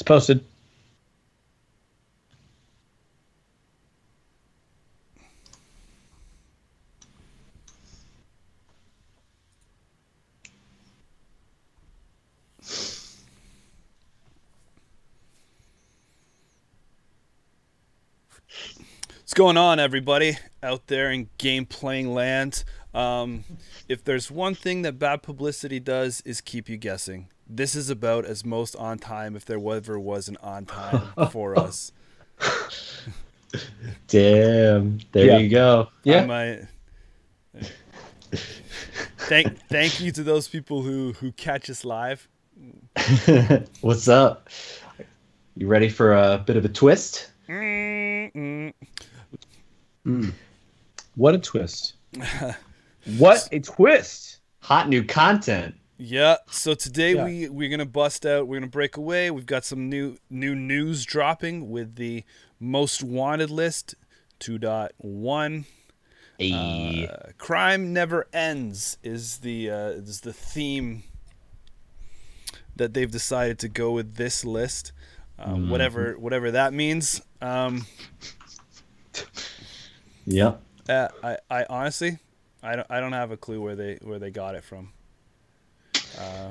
posted. What's going on, everybody out there in game playing land? If there's one thing that bad publicity does is keep you guessing. This is about as most on time if there ever was an on time for us. Damn, there you go. Yeah. Thank you to those people who catch us live. What's up? You ready for a bit of a twist? What a twist. What a twist. Hot new content. Yeah, so today we're going to bust out, we're going to break away. We've got some new news dropping with the most wanted list 2.1. Hey. Crime never ends is the theme that they've decided to go with this list. Whatever that means. Yep. I honestly, I don't have a clue where they got it from.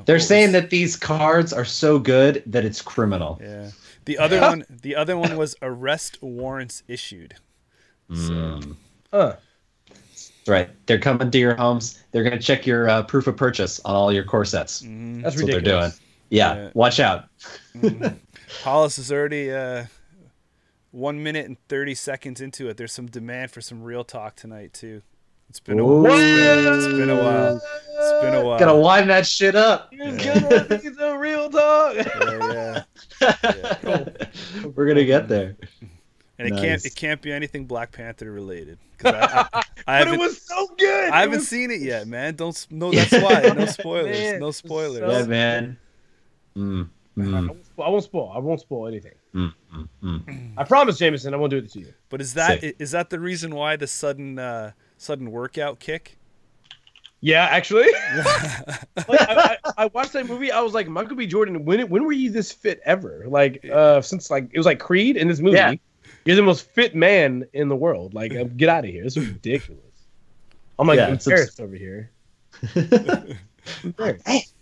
They're saying that these cards are so good that it's criminal. Yeah. The other one was arrest warrants issued. So. That's right. They're coming to your homes. They're going to check your proof of purchase on all your core sets. That's what ridiculous. they're doing. Yeah. Watch out. Hollis is already 1 minute and 30 seconds into it. There's some demand for some real talk tonight too. It's been a while. Gotta wind that shit up. You're gonna be the real dog. Yeah. We're gonna get there. And Nice. it can't be anything Black Panther related. I But it was so good. I haven't seen it yet, man. That's why. No spoilers. Man, No spoilers. so- Yeah, man. I won't spoil anything. I promise, Jameson, I won't do it to you. But is that the reason why the sudden workout kick? Yeah, actually. Like, I watched that movie. I was like, Michael B. Jordan, when were you this fit ever? Like, since like it was like Creed in this movie. Yeah. You're the most fit man in the world. Like, get out of here. This is ridiculous. I'm like embarrassed over here. Embarrassed.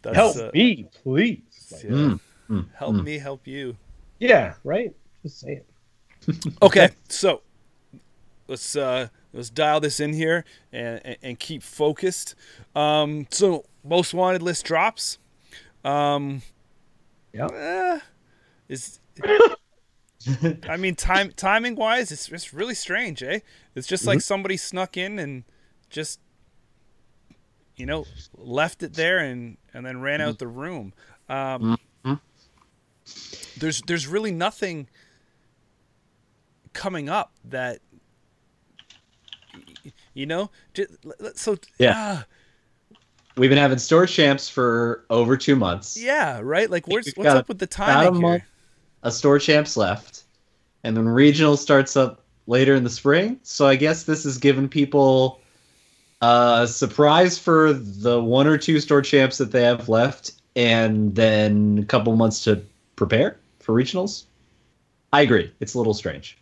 Help me, please. Like, Help me, help you. Yeah, right. Just say it. Okay, so let's dial this in here and keep focused. So most wanted list drops. Is I mean timing wise, it's really strange, eh? It's just like somebody snuck in and just left it there and then ran out the room. There's really nothing coming up that so we've been having store champs for over 2 months. Yeah, right. Like what's got up with the timing here? A store champs left, and then regional starts up later in the spring. So I guess this is giving people a surprise for the 1 or 2 store champs that they have left, and then a couple months to prepare for regionals. I agree. It's a little strange.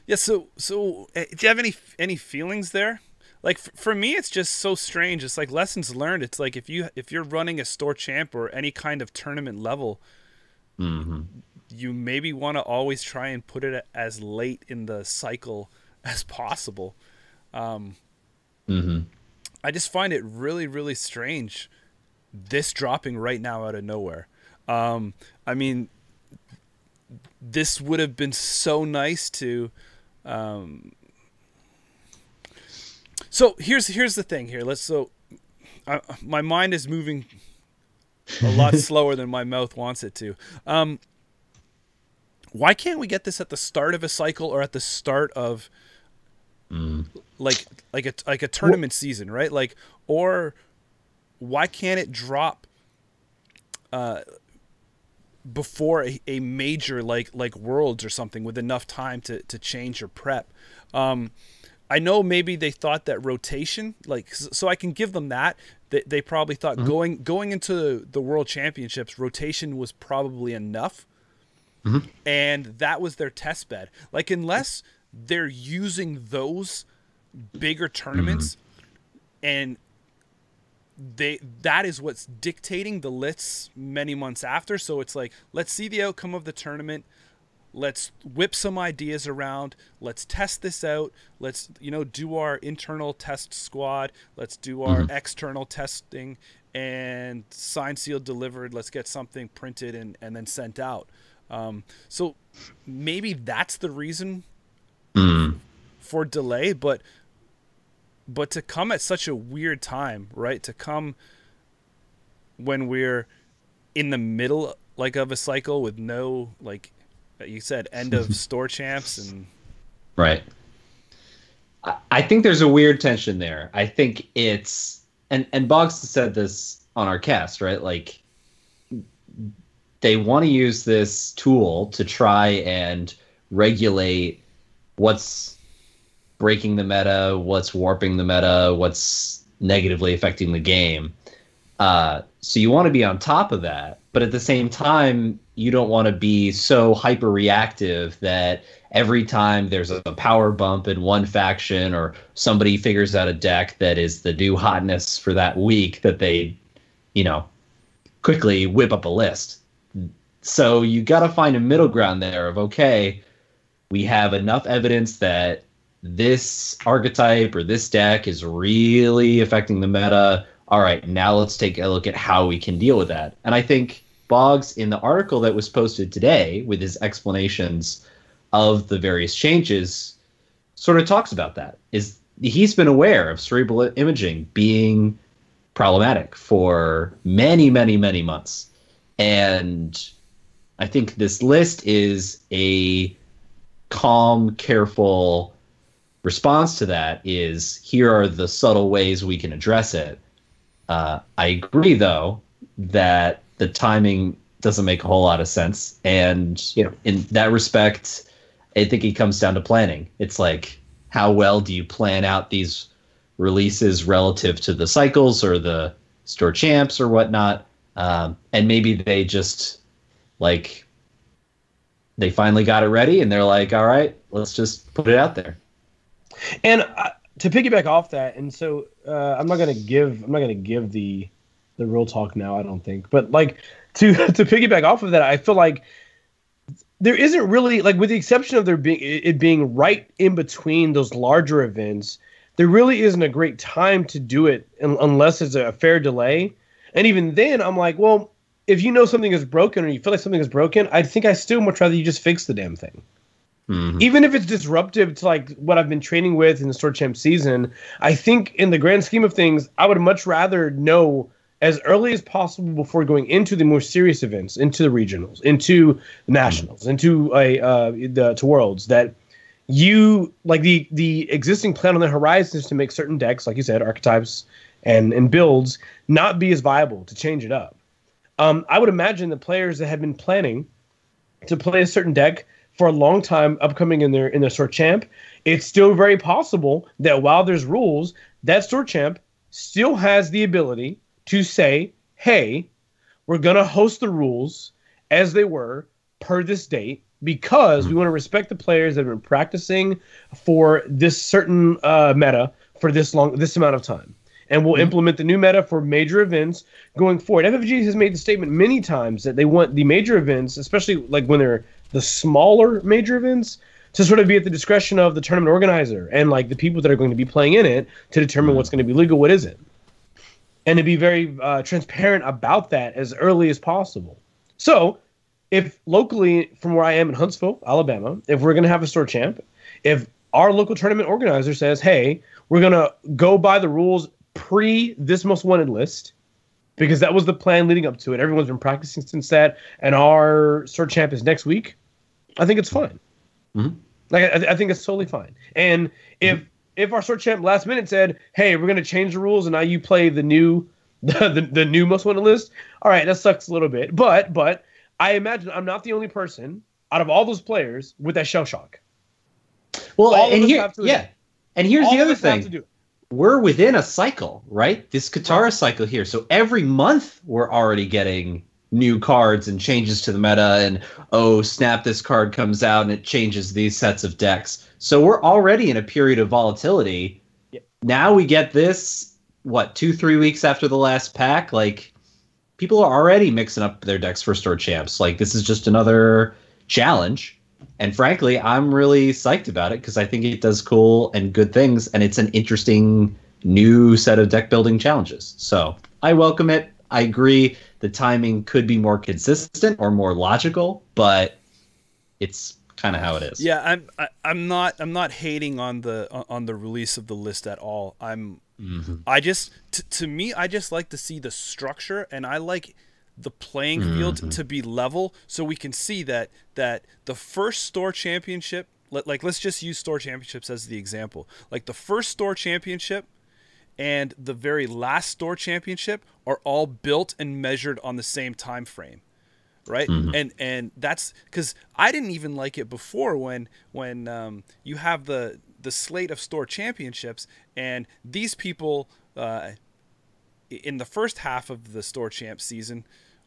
Yeah. So do you have any feelings there? Like for me, it's just so strange. It's like lessons learned. It's like if you're running a store champ or any kind of tournament level, you maybe want to always try and put it as late in the cycle as possible. I just find it really, really strange. This dropping right now out of nowhere. I mean, this would have been so nice to. So here's the thing here. My mind is moving a lot slower than my mouth wants it to. Why can't we get this at the start of a cycle or at the start of like a tournament season, right? Like, or why can't it drop before a major like Worlds or something with enough time to change your prep? I know maybe they thought that rotation, like, so I can give them that. They probably thought going into the World Championships, rotation was probably enough. And that was their test bed. Like, unless they're using those bigger tournaments and that is what's dictating the lists many months after. So it's like, let's see the outcome of the tournament. Let's whip some ideas around. Let's test this out. Let's, do our internal test squad. Let's do our external testing, and signed, sealed, delivered. Let's get something printed and then sent out. So maybe that's the reason for delay, but to come at such a weird time, right? To come when we're in the middle, like, of a cycle with no, like you said, end of store champs and right. I think there's a weird tension there. I think it's and Boggs said this on our cast, right? Like, they want to use this tool to try and regulate what's breaking the meta, what's warping the meta, what's negatively affecting the game. So you want to be on top of that, but at the same time, you don't want to be so hyper reactive that every time there's a power bump in one faction or somebody figures out a deck that is the new hotness for that week, that they, quickly whip up a list. So you got to find a middle ground there of, okay, we have enough evidence that this archetype or this deck is really affecting the meta. All right, now let's take a look at how we can deal with that. And I think Boggs, in the article that was posted today with his explanations of the various changes, sort of talks about that. He's been aware of cerebral imaging being problematic for many, many, many months. And I think this list is a calm, careful response to that. Is, here are the subtle ways we can address it. I agree, though, that the timing doesn't make a whole lot of sense. And, in that respect, I think it comes down to planning. It's like, how well do you plan out these releases relative to the cycles or the store champs or whatnot? And maybe they just, like, they finally got it ready and they're like, all right, let's just put it out there. And to piggyback off that, and so I'm not gonna give the real talk now, I don't think, but like to piggyback off of that, I feel like there isn't really, like, with the exception of it being right in between those larger events, there really isn't a great time to do it unless it's a fair delay. And even then, I'm like, well, if something is broken or you feel like something is broken, I think I still much rather you just fix the damn thing. Even if it's disruptive to, like, what I've been training with in the Store Champ season, I think in the grand scheme of things, I would much rather know as early as possible before going into the more serious events, into the regionals, into the nationals, into to Worlds, that you, like, the existing plan on the horizon is to make certain decks, like you said, archetypes and builds, not be as viable, to change it up. I would imagine the players that have been planning to play a certain deck for a long time upcoming in their Store Champ, it's still very possible that while there's rules, that Store Champ still has the ability to say, hey, we're going to host the rules as they were per this date, because we want to respect the players that have been practicing for this certain meta for this amount of time. And we'll implement the new meta for major events going forward. FFG has made the statement many times that they want the major events, especially like when they're the smaller major events, to sort of be at the discretion of the tournament organizer and, like, the people that are going to be playing in it to determine what's going to be legal, what isn't. And to be very transparent about that as early as possible. So if locally, from where I am in Huntsville, Alabama, if we're going to have a Store Champ, if our local tournament organizer says, hey, we're going to go by the rules pre this most wanted list, because that was the plan leading up to it. Everyone's been practicing since that, and our Store Champ is next week, I think it's fine. Like, I think it's totally fine. And if our Store Champ last minute said, hey, we're going to change the rules and now you play the new the new most wanted list, all right, that sucks a little bit. But I imagine I'm not the only person out of all those players with that shell shock. Well, and here, And here's All the of other us have to thing. do it. We're within a cycle, right? This Katara cycle here. So every month we're already getting new cards and changes to the meta, and oh snap, this card comes out and it changes these sets of decks. So we're already in a period of volatility. Yep. Now we get this, what, 2-3 weeks after the last pack? Like, people are already mixing up their decks for store champs. Like, this is just another challenge. And frankly, I'm really psyched about it because I think it does cool and good things, and it's an interesting new set of deck building challenges. So I welcome it. I agree the timing could be more consistent or more logical, but it's kind of how it is. Yeah, I'm not hating on the release of the list at all. I just to me I just like to see the structure, and I like the playing field to be level, so we can see that the first store championship, like let's just use store championships as the example. Like the first store championship and the very last store championship are all built and measured on the same time frame, right? And that's because I didn't even like it before when you have the slate of store championships, and these people in the first half of the store champ season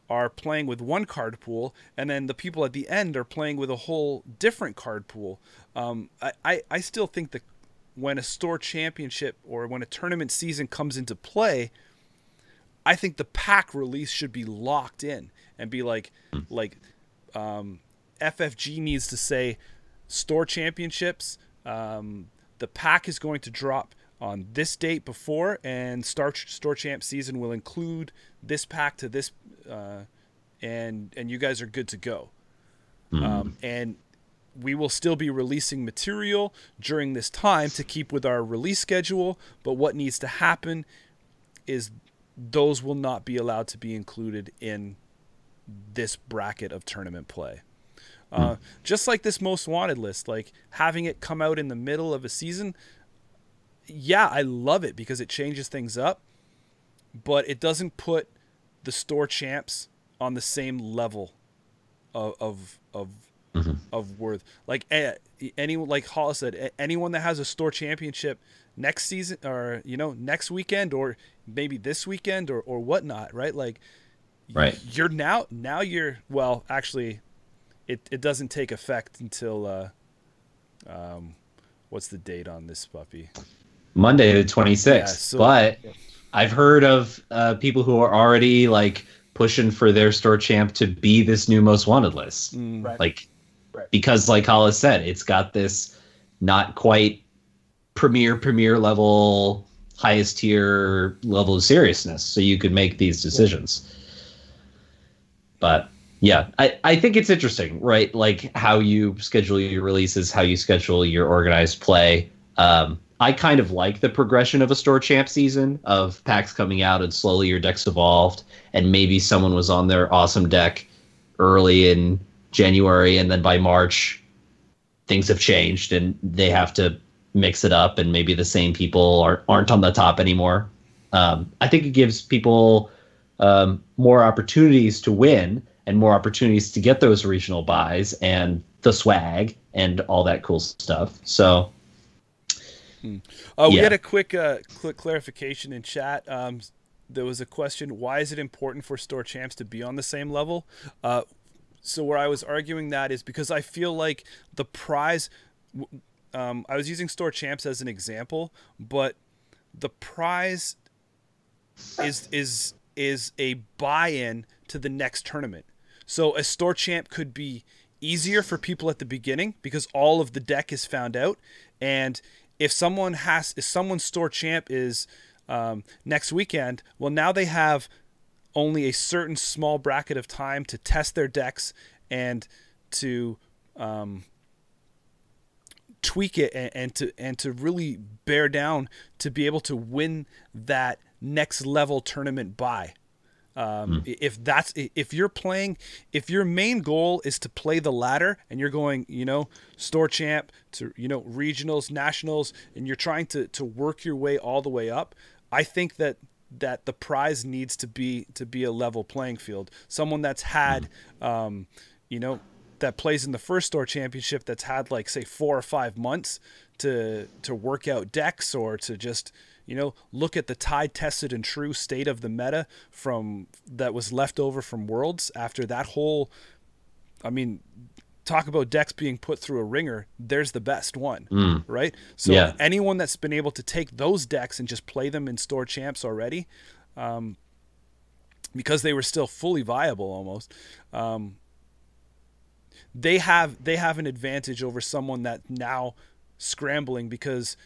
are playing with one card pool, and then the people at the end are playing with a whole different card pool. I still think that when a store championship or when a tournament season comes into play, I think the pack release should be locked in and be like FFG needs to say store championships, the pack is going to drop on this date before, and store champ season will include this pack to this, and you guys are good to go. And we will still be releasing material during this time to keep with our release schedule, but what needs to happen is those will not be allowed to be included in this bracket of tournament play. Just like this most wanted list, like having it come out in the middle of a season, yeah, I love it because it changes things up, but it doesn't put the store champs on the same level of worth. Like anyone, like Hollis said, anyone that has a store championship next season, or next weekend, or maybe this weekend, or whatnot, right? Like, right, you're now you're, well, actually, it doesn't take effect until what's the date on this puppy? Monday the 26th. Yeah, so, but I've heard of people who are already like pushing for their store champ to be this new most wanted list. Like, because like Hollis said, it's got this not quite premier level, highest tier level of seriousness, so you could make these decisions. But yeah, I think it's interesting, right? Like how you schedule your releases, how you schedule your organized play. I kind of like the progression of a store champ season, of packs coming out and slowly your deck's evolved, and maybe someone was on their awesome deck early in January, and then by March things have changed and they have to mix it up, and maybe the same people aren't on the top anymore. I think it gives people more opportunities to win and more opportunities to get those regional buys and the swag and all that cool stuff. So we had a quick clarification in chat. There was a question: why is it important for store champs to be on the same level? So where I was arguing that is because I feel like the prize. I was using store champs as an example, but the prize is a buy-in to the next tournament. So a store champ could be easier for people at the beginning because all of the deck is found out, and if someone's store champ is next weekend, well, now they have only a certain small bracket of time to test their decks and to tweak it and to really bear down to be able to win that next level tournament buy. If your main goal is to play the ladder and you're going, store champ to, regionals, nationals, and you're trying to work your way all the way up, I think that the prize needs to be a level playing field. Someone that's had, that plays in the first store championship that's had like say 4 or 5 months to work out decks or to just look at the tried, tested, and true state of the meta from that was left over from Worlds after that whole. I mean, talk about decks being put through a ringer. There's the best one, right? So anyone that's been able to take those decks and just play them in store champs already, because they were still fully viable almost. They have an advantage over someone that now scrambling because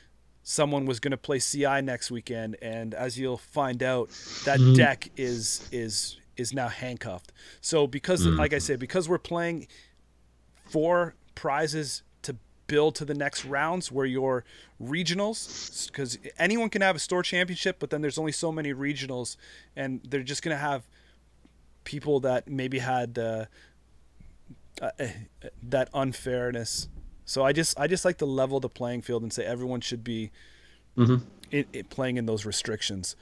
someone was going to play CI next weekend, and as you'll find out, that deck is now handcuffed. So because, like I said, because we're playing for prizes to build to the next rounds, where your regionals, because anyone can have a store championship, but then there's only so many regionals, and they're just going to have people that maybe had that unfairness. So I just like to level the playing field and say everyone should be playing in those restrictions.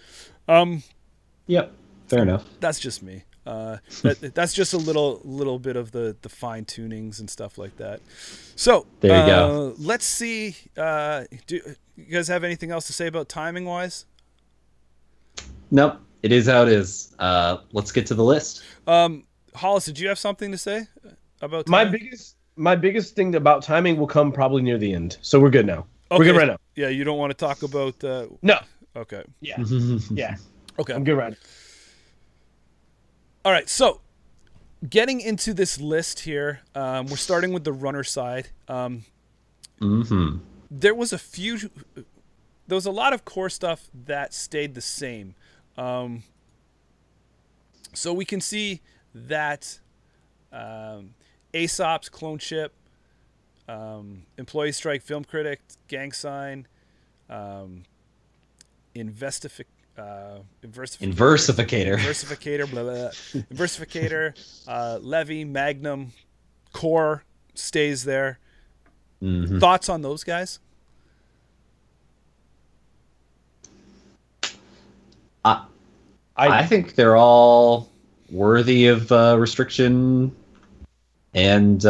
Yep, fair enough. That's just me. That's just a little bit of the fine tunings and stuff like that. So there you go. Let's see. Do you guys have anything else to say about timing wise? Nope. It is how it is. Let's get to the list. Hollis, did you have something to say about timing? My biggest thing about timing will come probably near the end. So we're good now. Okay. We're good right now. Yeah, you don't want to talk about No. Okay. Yeah. Yeah. Okay. I'm good right now. All right, so getting into this list here, we're starting with the runner side. There was a lot of core stuff that stayed the same. So we can see that Aesop's Clone Ship, Employee Strike, Film Critic, Gang Sign, Inversificator, blah, blah, Inversificator, Levy, Magnum, Core stays there. Thoughts on those guys? I think they're all worthy of restriction and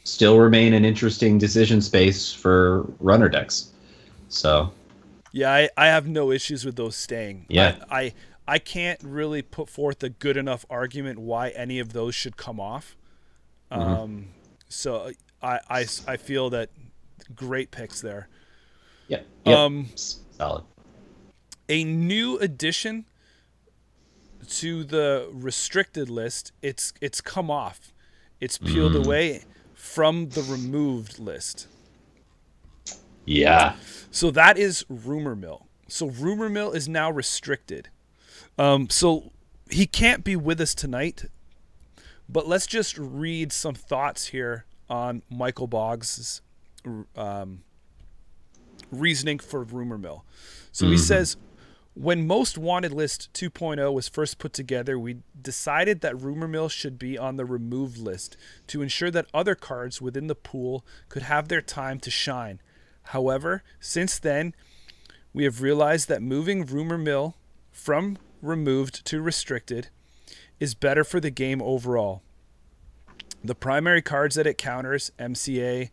still remain an interesting decision space for runner decks. So yeah, I have no issues with those staying. Yeah. I can't really put forth a good enough argument why any of those should come off. So I feel that great picks there. Yeah. Solid. A new addition to the restricted list, it's come off. It's peeled away from the removed list. Yeah. So that is Rumor Mill. So Rumor Mill is now restricted. So he can't be with us tonight, but let's just read some thoughts here on Michael Boggs' reasoning for Rumor Mill. So he says, when Most Wanted List 2.0 was first put together, we decided that Rumor Mill should be on the removed list to ensure that other cards within the pool could have their time to shine. However, since then, we have realized that moving Rumor Mill from removed to restricted is better for the game overall. The primary cards that it counters, MCA,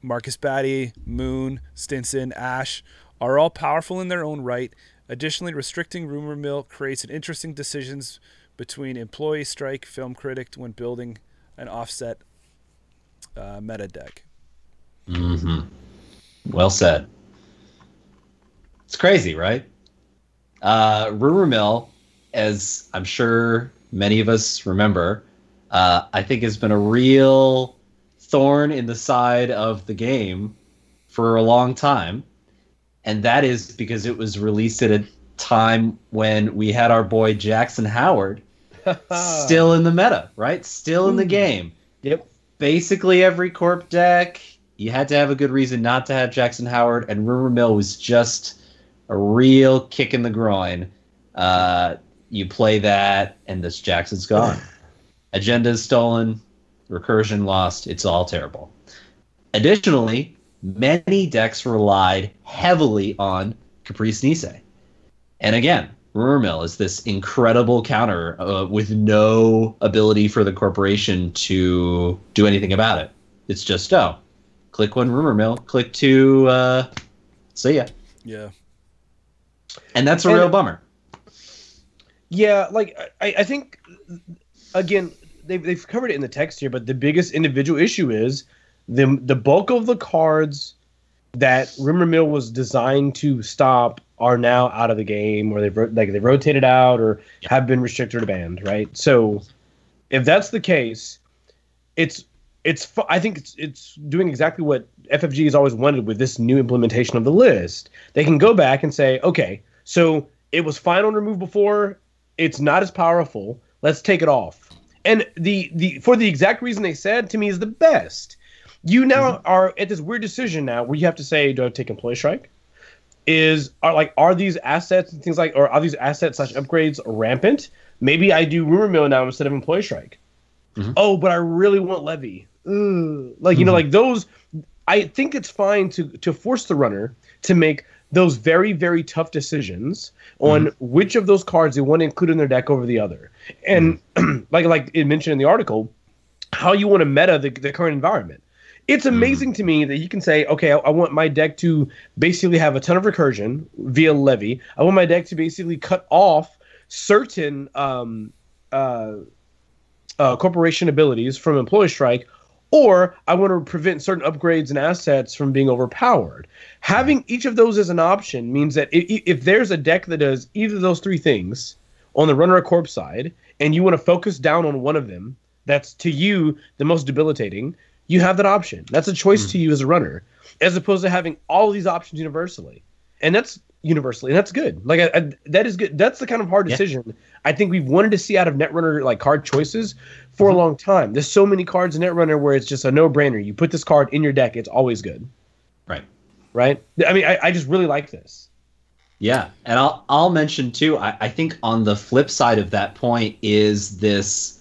Marcus Batty, Moon, Stinson, Ash, are all powerful in their own right. Additionally, restricting Rumor Mill creates an interesting decisions between Employee Strike, Film Critic when building an offset meta deck. Well said. It's crazy, right? Rumor Mill, as I'm sure many of us remember, I think has been a real thorn in the side of the game for a long time. And that is because it was released at a time when we had our boy Jackson Howard still in the meta, right? Still in the game. Yep. Basically every corp deck, you had to have a good reason not to have Jackson Howard, and Rumor Mill was just a real kick in the groin. You play that, and this Jackson's gone. Agenda's stolen, recursion lost, it's all terrible. Additionally, many decks relied heavily on Caprice Nisei. And again, Rumor Mill is this incredible counter with no ability for the corporation to do anything about it. It's just, oh, click one Rumor Mill, click two, see ya. Yeah. And that's a real bummer. Yeah, like I think again they've covered it in the text here, but the biggest individual issue is the bulk of the cards that Rumor Mill was designed to stop are now out of the game, or they've rotated out, or have been restricted or banned. Right. So if that's the case, I think it's doing exactly what FFG has always wanted with this new implementation of the list. They can go back and say, okay, so it was fine on remove before. It's not as powerful. Let's take it off. And for the exact reason they said, to me, is the best. You now are at this weird decision now where you have to say, do I take employee strike? Are these assets and things like, or are these assets / upgrades rampant? Maybe I do rumor mill now instead of employee strike. Oh, but I really want levy. Like those. I think it's fine to force the runner to make those very, very tough decisions on which of those cards they want to include in their deck over the other. And like it mentioned in the article, how you want to meta the current environment. It's amazing to me that you can say, okay, I want my deck to basically have a ton of recursion via levy. I want my deck to basically cut off certain corporation abilities from employee strike, or I want to prevent certain upgrades and assets from being overpowered. Having each of those as an option means that if there's a deck that does either of those three things on the runner or corp side, and you want to focus down on one of them, that's to you the most debilitating, you have that option. That's a choice to you as a runner, as opposed to having all of these options universally. And that's good. Like that is good. That's the kind of hard decision I think we've wanted to see out of Netrunner, like card choices, for a long time. There's so many cards in Netrunner where it's just a no-brainer. You put this card in your deck, it's always good. Right. I mean, I just really like this. Yeah, and I'll mention too. I think on the flip side of that point is this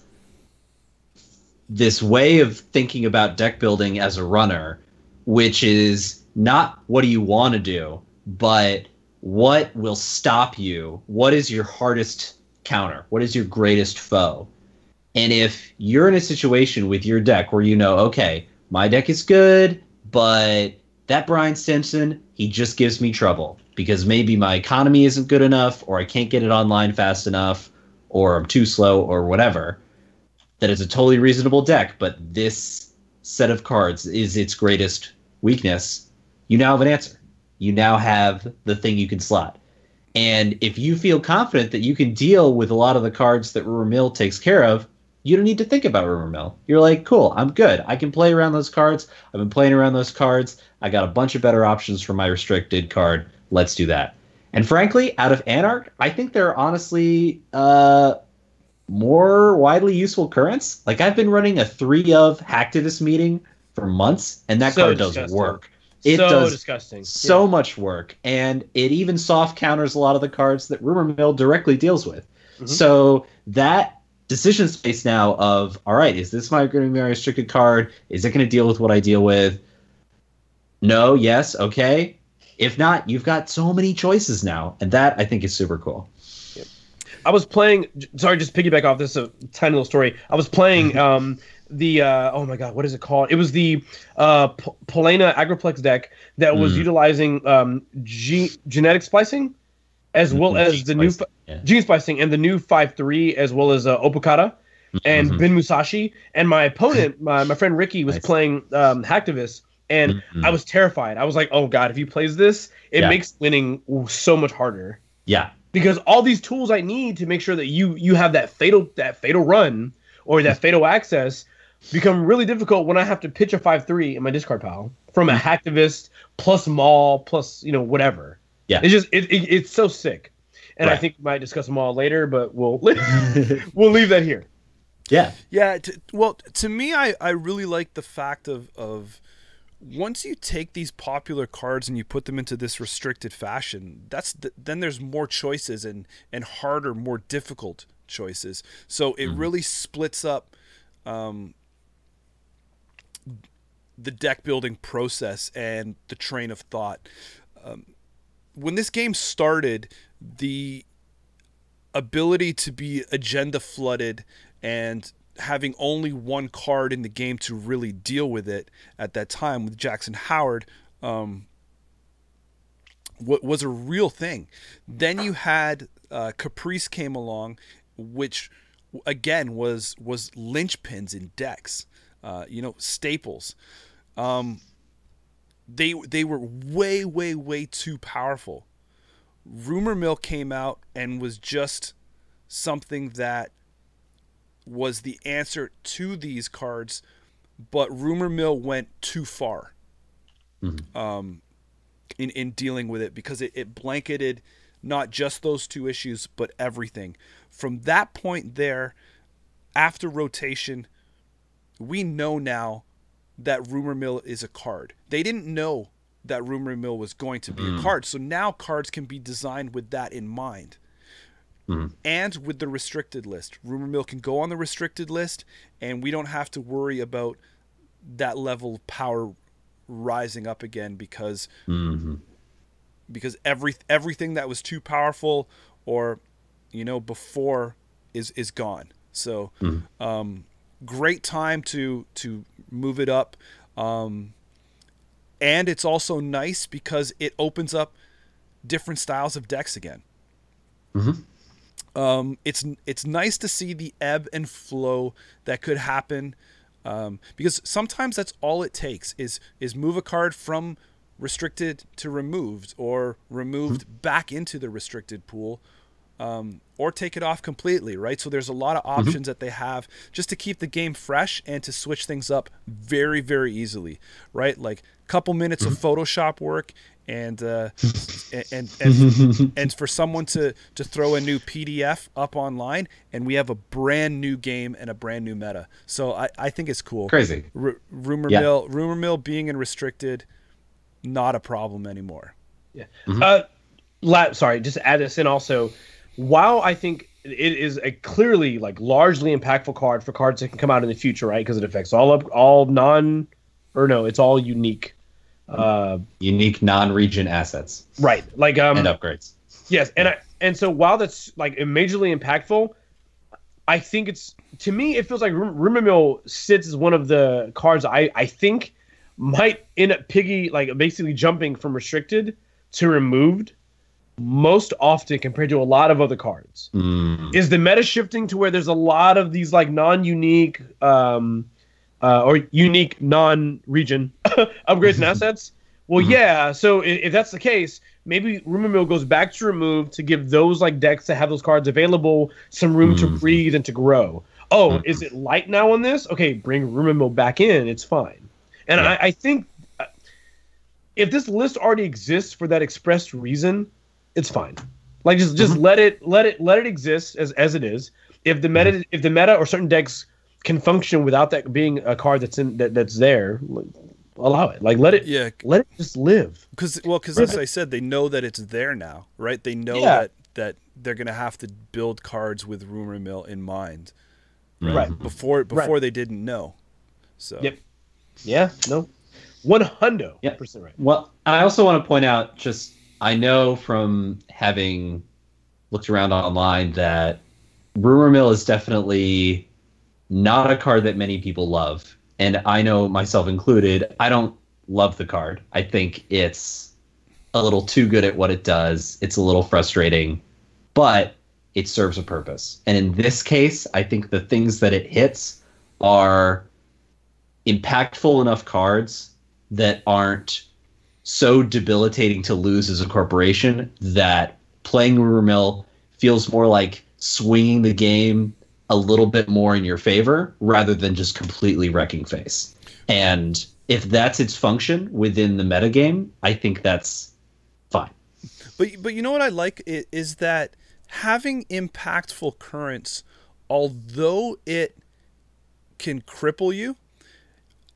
way of thinking about deck building as a runner, which is not what do you want to do, but what will stop you? What is your hardest counter? What is your greatest foe? And if you're in a situation with your deck where you know, okay, my deck is good, but that Brian Stinson, he just gives me trouble because maybe my economy isn't good enough, or I can't get it online fast enough, or I'm too slow, or whatever, that is a totally reasonable deck, but this set of cards is its greatest weakness. You now have an answer. You now have the thing you can slot. And if you feel confident that you can deal with a lot of the cards that Rumor Mill takes care of, you don't need to think about Rumor Mill. You're like, cool, I'm good. I can play around those cards. I've been playing around those cards. I got a bunch of better options for my restricted card. Let's do that. And frankly, out of Anarch, I think there are honestly more widely useful currents. Like, I've been running a 3-of Hacktivist meeting for months, and that card does work. It does disgusting. So much work, and it even soft counters a lot of the cards that Rumor Mill directly deals with. So that decision space now of, all right, is this going to be my restricted card? Is it going to deal with what I deal with? No, yes, okay. If not, you've got so many choices now, and that I think is super cool. Yep. I was playing. Sorry, just piggyback off this. A tiny little story. I was playing oh my god, what is it called? It was the Polena Agroplex deck that was utilizing genetic splicing, as well as the new gene splicing and the new 5/3, as well as Opukata and Ben Musashi. And my opponent, my friend Ricky, was playing Hacktivist, and I was terrified. I was like, oh god, if he plays this, it makes winning so much harder. Yeah. Because all these tools I need to make sure that you have that fatal run or that fatal access become really difficult when I have to pitch a 5/3 in my discard pile from a Hacktivist plus Maul plus whatever. Yeah, it's just it's so sick, and I think we might discuss them all later, but we'll leave that here. Yeah. To me, I really like the fact of once you take these popular cards and you put them into this restricted fashion, then there's more choices and harder, more difficult choices. So it really splits up the deck building process and the train of thought. When this game started, ability to be agenda flooded and having only one card in the game to really deal with it at that time with Jackson Howard was a real thing. Then you had Caprice came along, which again was linchpins in decks, staples. They were way too powerful. Rumor Mill came out and was just something that was the answer to these cards, but Rumor Mill went too far in dealing with it, because it blanketed not just those two issues, but everything. From that point there, after rotation, we know now that Rumor Mill is a card. They didn't know that Rumor Mill was going to be a card, so now cards can be designed with that in mind. And with the restricted list, Rumor Mill can go on the restricted list, and we don't have to worry about that level of power rising up again, because everything that was too powerful or before is gone. So great time to move it up, and it's also nice because it opens up different styles of decks again. It's nice to see the ebb and flow that could happen, because sometimes that's all it takes is move a card from restricted to removed, or removed back into the restricted pool, or take it off completely, right? So there's a lot of options that they have just to keep the game fresh and to switch things up very, very easily, right? Like a couple minutes of Photoshop work, and for someone to throw a new PDF up online, and we have a brand new game and a brand new meta. So I think it's cool. Crazy. Rumor Mill being in restricted, not a problem anymore. Yeah. Sorry, just to add this in also. While I think it is a clearly largely impactful card for cards that can come out in the future, right? Because it affects it's all unique. Unique non-region assets, right? And upgrades. Yes, and so while that's majorly impactful, I think to me it feels like Rumor Mill sits as one of the cards I think might end up basically jumping from restricted to removed most often compared to a lot of other cards. Is the meta shifting to where there's a lot of these non-unique or unique non-region upgrades and assets? Well, yeah. So if that's the case, maybe Rumor Mill goes back to remove to give those decks that have those cards available some room to breathe and to grow. Oh, is it light now on this? Okay, bring Rumor Mill back in. It's fine. And I think if this list already exists for that expressed reason, it's fine. Just let it exist as it is. If the meta or certain decks can function without that being a card that's there, allow it. Let it just live. Because as I said, they know that it's there now, right? They know that they're gonna have to build cards with Rumor Mill in mind, right? Before they didn't know. So yep, yeah, no, 100% right. Well, I also want to point out, I know from having looked around online that Rumor Mill is definitely not a card that many people love. And I know, myself included, I don't love the card. I think it's a little too good at what it does. It's a little frustrating, but it serves a purpose. And in this case, I think the things that it hits are impactful enough cards that aren't so debilitating to lose as a corporation that playing Rumor Mill feels more like swinging the game a little bit more in your favor rather than just completely wrecking face. And if that's its function within the metagame, I think that's fine. But you know what I like is that having impactful currents, although it can cripple you,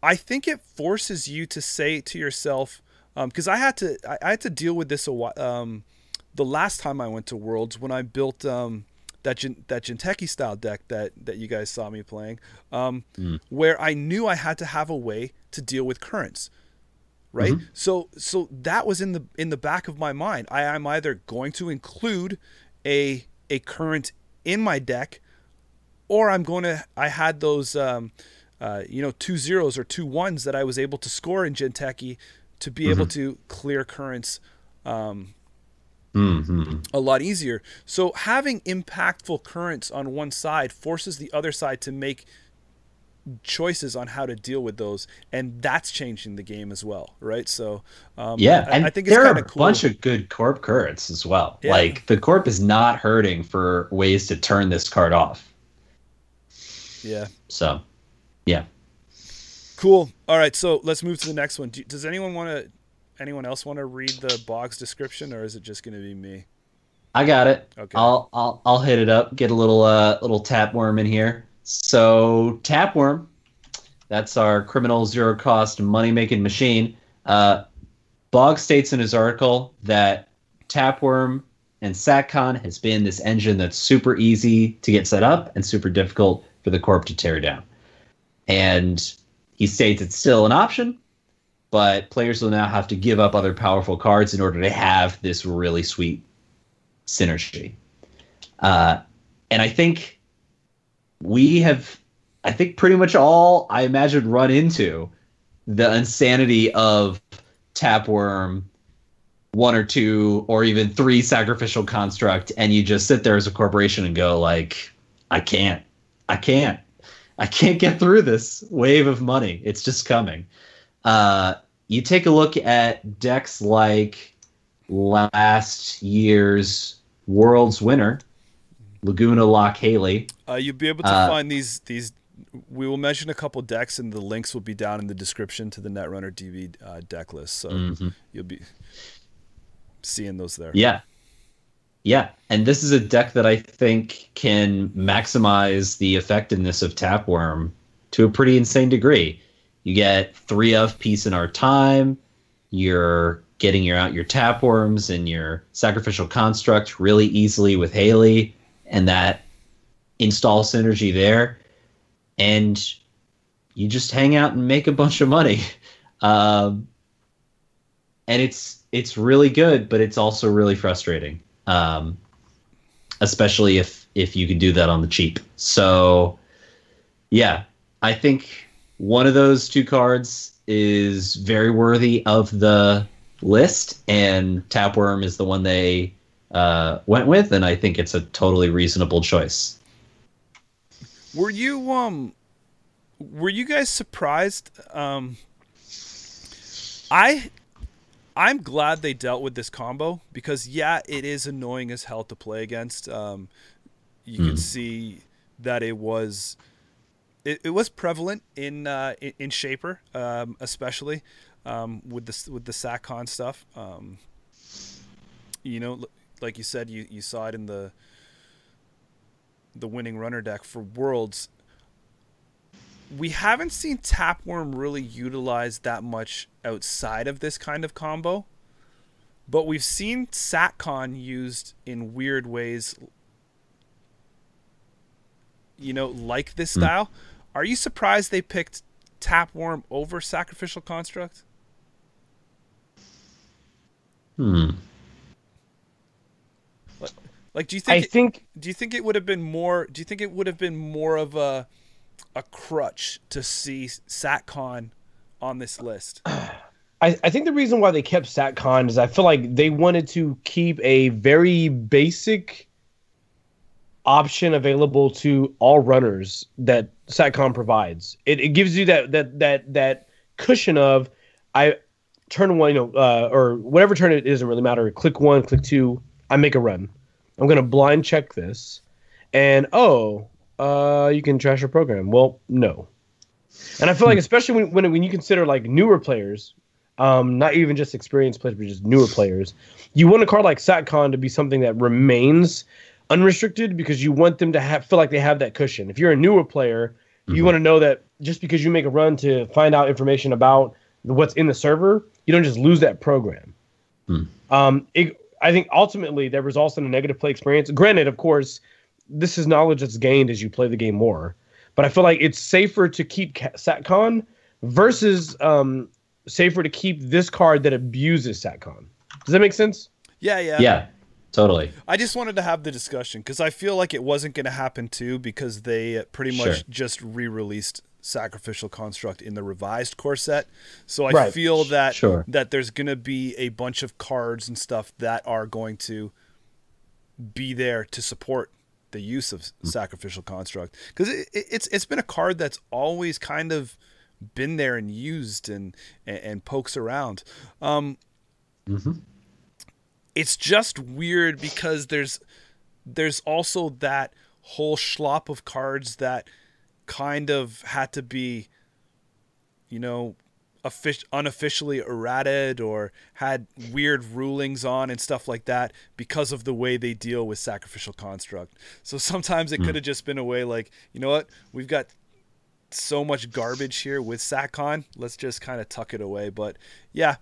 I think it forces you to say to yourself, because I had to deal with this the last time I went to Worlds when I built that Jinteki style deck that you guys saw me playing, where I knew I had to have a way to deal with currents, right? So that was in the back of my mind. I'm either going to include a a current in my deck, or I had those, 2 zeros or 2 1s that I was able to score in Jinteki to be able to clear currents a lot easier. So having impactful currents on one side forces the other side to make choices on how to deal with those, and that's changing the game as well, right? So and I think it's there kind are of cool. a bunch of good corp currents as well. Yeah. Like the corp is not hurting for ways to turn this card off. Yeah. So, yeah. Cool. All right, so let's move to the next one. Does anyone else want to read the Boggs description, or is it just going to be me? I got it. Okay. I'll hit it up. Get a little Tapworm in here. So Tapworm, that's our criminal zero cost money making machine. Boggs states in his article that Tapworm and SatCon has been this engine that's super easy to get set up and super difficult for the corp to tear down. And he states it's still an option, but players will now have to give up other powerful cards in order to have this really sweet synergy. And I think pretty much all, I imagine, run into the insanity of Tapworm, 1 or 2 or even 3 sacrificial construct, and you just sit there as a corporation and go like, I can't get through this wave of money. It's just coming. You take a look at decks like last year's World's winner, Laguna Lock Haley. You'll be able to find these. We will mention a couple decks, and the links will be down in the description to the Netrunner DV deck list. So you'll be seeing those there. Yeah, and this is a deck that I think can maximize the effectiveness of Tapworm to a pretty insane degree. You get 3 of Peace in Our Time. You're getting your Tapworms and your Sacrificial Construct really easily with Haley, and that install synergy there. And you just hang out and make a bunch of money. And it's really good, but it's also really frustrating. Especially if you can do that on the cheap. So yeah, I think one of those 2 cards is very worthy of the list, and Tapworm is the one they went with, and I think it's a totally reasonable choice. Were you guys surprised? I'm glad they dealt with this combo, because it is annoying as hell to play against. You could see that it was prevalent in Shaper, especially with the SatCon stuff. Like you said, you saw it in the winning runner deck for Worlds. We haven't seen Tapworm really utilized that much outside of this kind of combo, but we've seen SatCon used in weird ways, like this style. Are you surprised they picked Tapworm over Sacrificial Construct? Like, do you think it would have been more? Do you think it would have been more of a crutch to see SatCon on this list? I think the reason why they kept SatCon is I feel like they wanted to keep a very basic option available to all runners that SatCon provides. It gives you that cushion of turn 1, or whatever turn it is, doesn't really matter. Click 1, click 2, I make a run. I'm gonna blind check this, and you can trash your program. Well, no. And I feel like, especially when you consider like newer players, not even just experienced players, but just newer players, you want a card like SatCon to be something that remains unrestricted, because you want them to feel like they have that cushion. If you're a newer player, you want to know that just because you make a run to find out information about what's in the server, you don't just lose that program. I think ultimately that results in a negative play experience. Granted, of course, this is knowledge that's gained as you play the game more. But I feel like it's safer to keep SatCon versus safer to keep this card that abuses SatCon. Does that make sense? Yeah. Totally. I just wanted to have the discussion because I feel like it wasn't going to happen too because they pretty much just re-released Sacrificial Construct in the revised core set. So I feel that that there's going to be a bunch of cards and stuff that are going to be there to support the use of Sacrificial Construct, because it's been a card that's always kind of been there and used and pokes around. It's just weird because there's also that whole schlop of cards that kind of had to be, you know, unofficially errated or had weird rulings on and stuff like that because of the way they deal with Sacrificial Construct. So sometimes it could have just been a way like, you know what, we've got so much garbage here with SatCon, let's just kind of tuck it away. But yeah.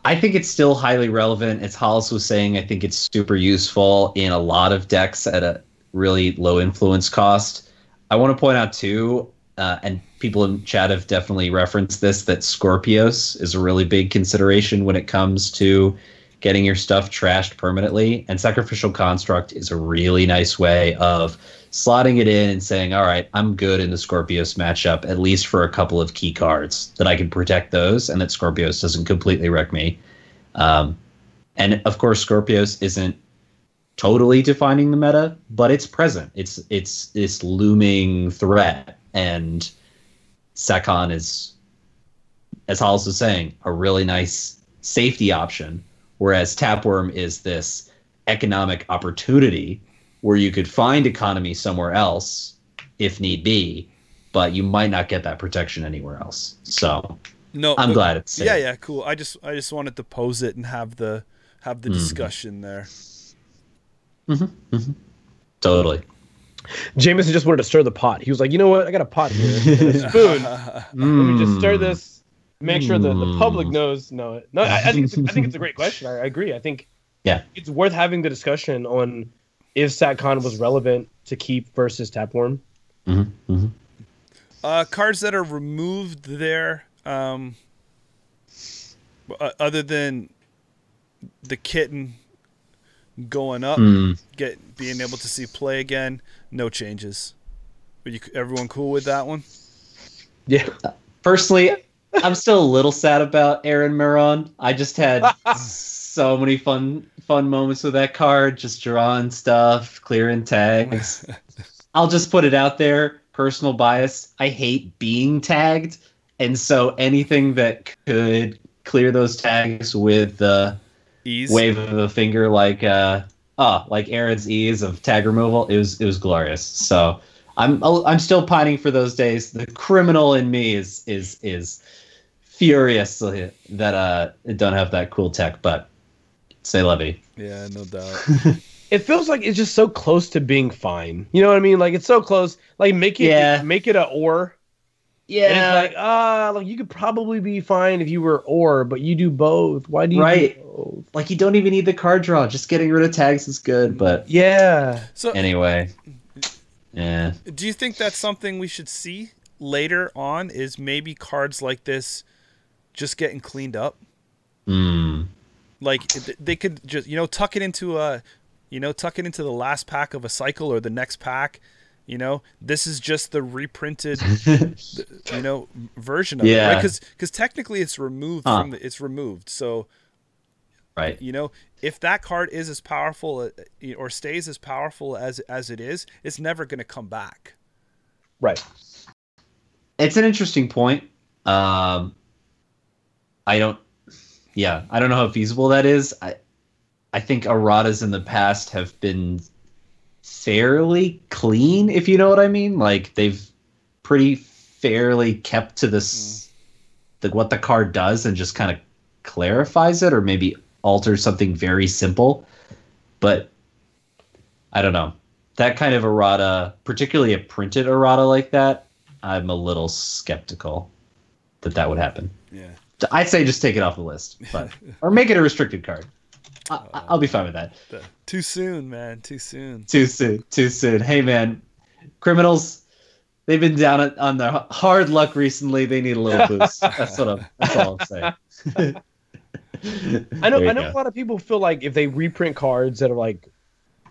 I think it's still highly relevant. As Hollis was saying, I think it's super useful in a lot of decks at a really low influence cost. I want to point out too, and people in chat have definitely referenced this, that Scorpios is a really big consideration when it comes to getting your stuff trashed permanently. And Sacrificial Construct is a really nice way of slotting it in and saying, all right, I'm good in the Scorpios matchup, at least for a couple of key cards, that I can protect those and that Scorpios doesn't completely wreck me. And of course, Scorpios isn't totally defining the meta, but it's present. It's this looming threat. And SatCon is, as Hollis was saying, a really nice safety option, whereas Tapworm is this economic opportunity where you could find economy somewhere else if need be, but you might not get that protection anywhere else. So no, I'm glad it's safe. Yeah, cool. I just wanted to pose it and have the discussion there. Totally. Jameson just wanted to stir the pot. He was like, you know what? I got a pot here and a spoon. Let me just stir this. Make sure that the public knows. No, I think it's a great question. I agree. I think it's worth having the discussion on if SatCon was relevant to keep versus Tapworm. Cards that are removed there, other than the kitten going up, being able to see play again, no changes. Everyone cool with that one? Yeah. Personally, I'm still a little sad about Aaron Miron. I just had so many fun moments with that card, just drawing stuff, clearing tags. I'll just put it out there, personal bias. I hate being tagged, and so anything that could clear those tags with the wave of a finger, like Aaron's ease of tag removal, it was glorious. So I'm still pining for those days. The criminal in me is furious that it don't have that cool tech, but say Levy. Yeah, no doubt. It feels like it's just so close to being fine. You know what I mean? Like it's so close. Like make it a or. Yeah. And it's like you could probably be fine if you were or, but you do both. Why do you do both? Like you don't even need the card draw. Just getting rid of tags is good, but yeah. So anyway. Yeah. Do you think that's something we should see later on, is maybe cards like this just getting cleaned up? Like they could just, tuck it into the last pack of a cycle or the next pack. This is just the reprinted, version of it, right? Because technically it's removed it's removed. So, right. If that card is as powerful or stays as powerful as it is, it's never going to come back. Right. It's an interesting point. I don't know how feasible that is. I think erratas in the past have been fairly clean, if you know what I mean. Like they've pretty fairly kept to this, what the card does, and just kind of clarifies it, or maybe alters something very simple. But I don't know. That kind of errata, particularly a printed errata like that, I'm a little skeptical that would happen. Yeah. I'd say just take it off the list, or make it a restricted card. I'll be fine with that. Too soon, man. Too soon. Too soon. Hey, man. Criminals, they've been down on their hard luck recently. They need a little boost. That's all I'm saying. I know a lot of people feel like if they reprint cards that are like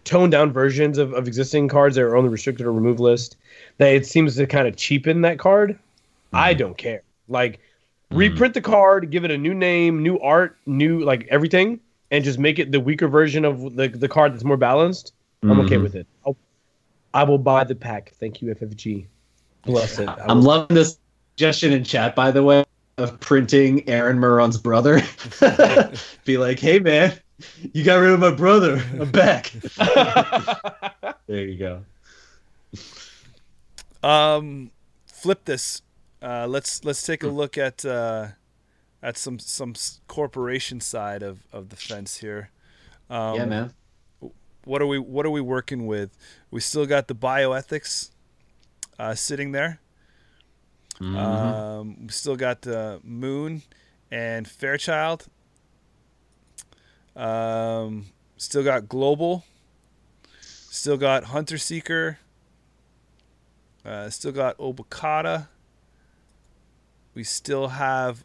toned down versions of existing cards that are on the restricted or removed list, that it seems to kind of cheapen that card. I don't care. Like, reprint the card, give it a new name, new art, new like everything, and just make it the weaker version of the card that's more balanced. I'm okay with it. I will buy the pack. Thank you, FFG. Bless it. I'm loving this suggestion in chat, by the way, of printing Aaron Moron's brother. Be like, hey man, you got rid of my brother. I'm back. There you go. Flip this. Let's take a look at some corporation side of the fence here. Yeah, man. What are we working with? We still got the bioethics sitting there. We still got Moon and Fairchild. Still got Global. Still got Hunter Seeker. Still got Obokata. We still have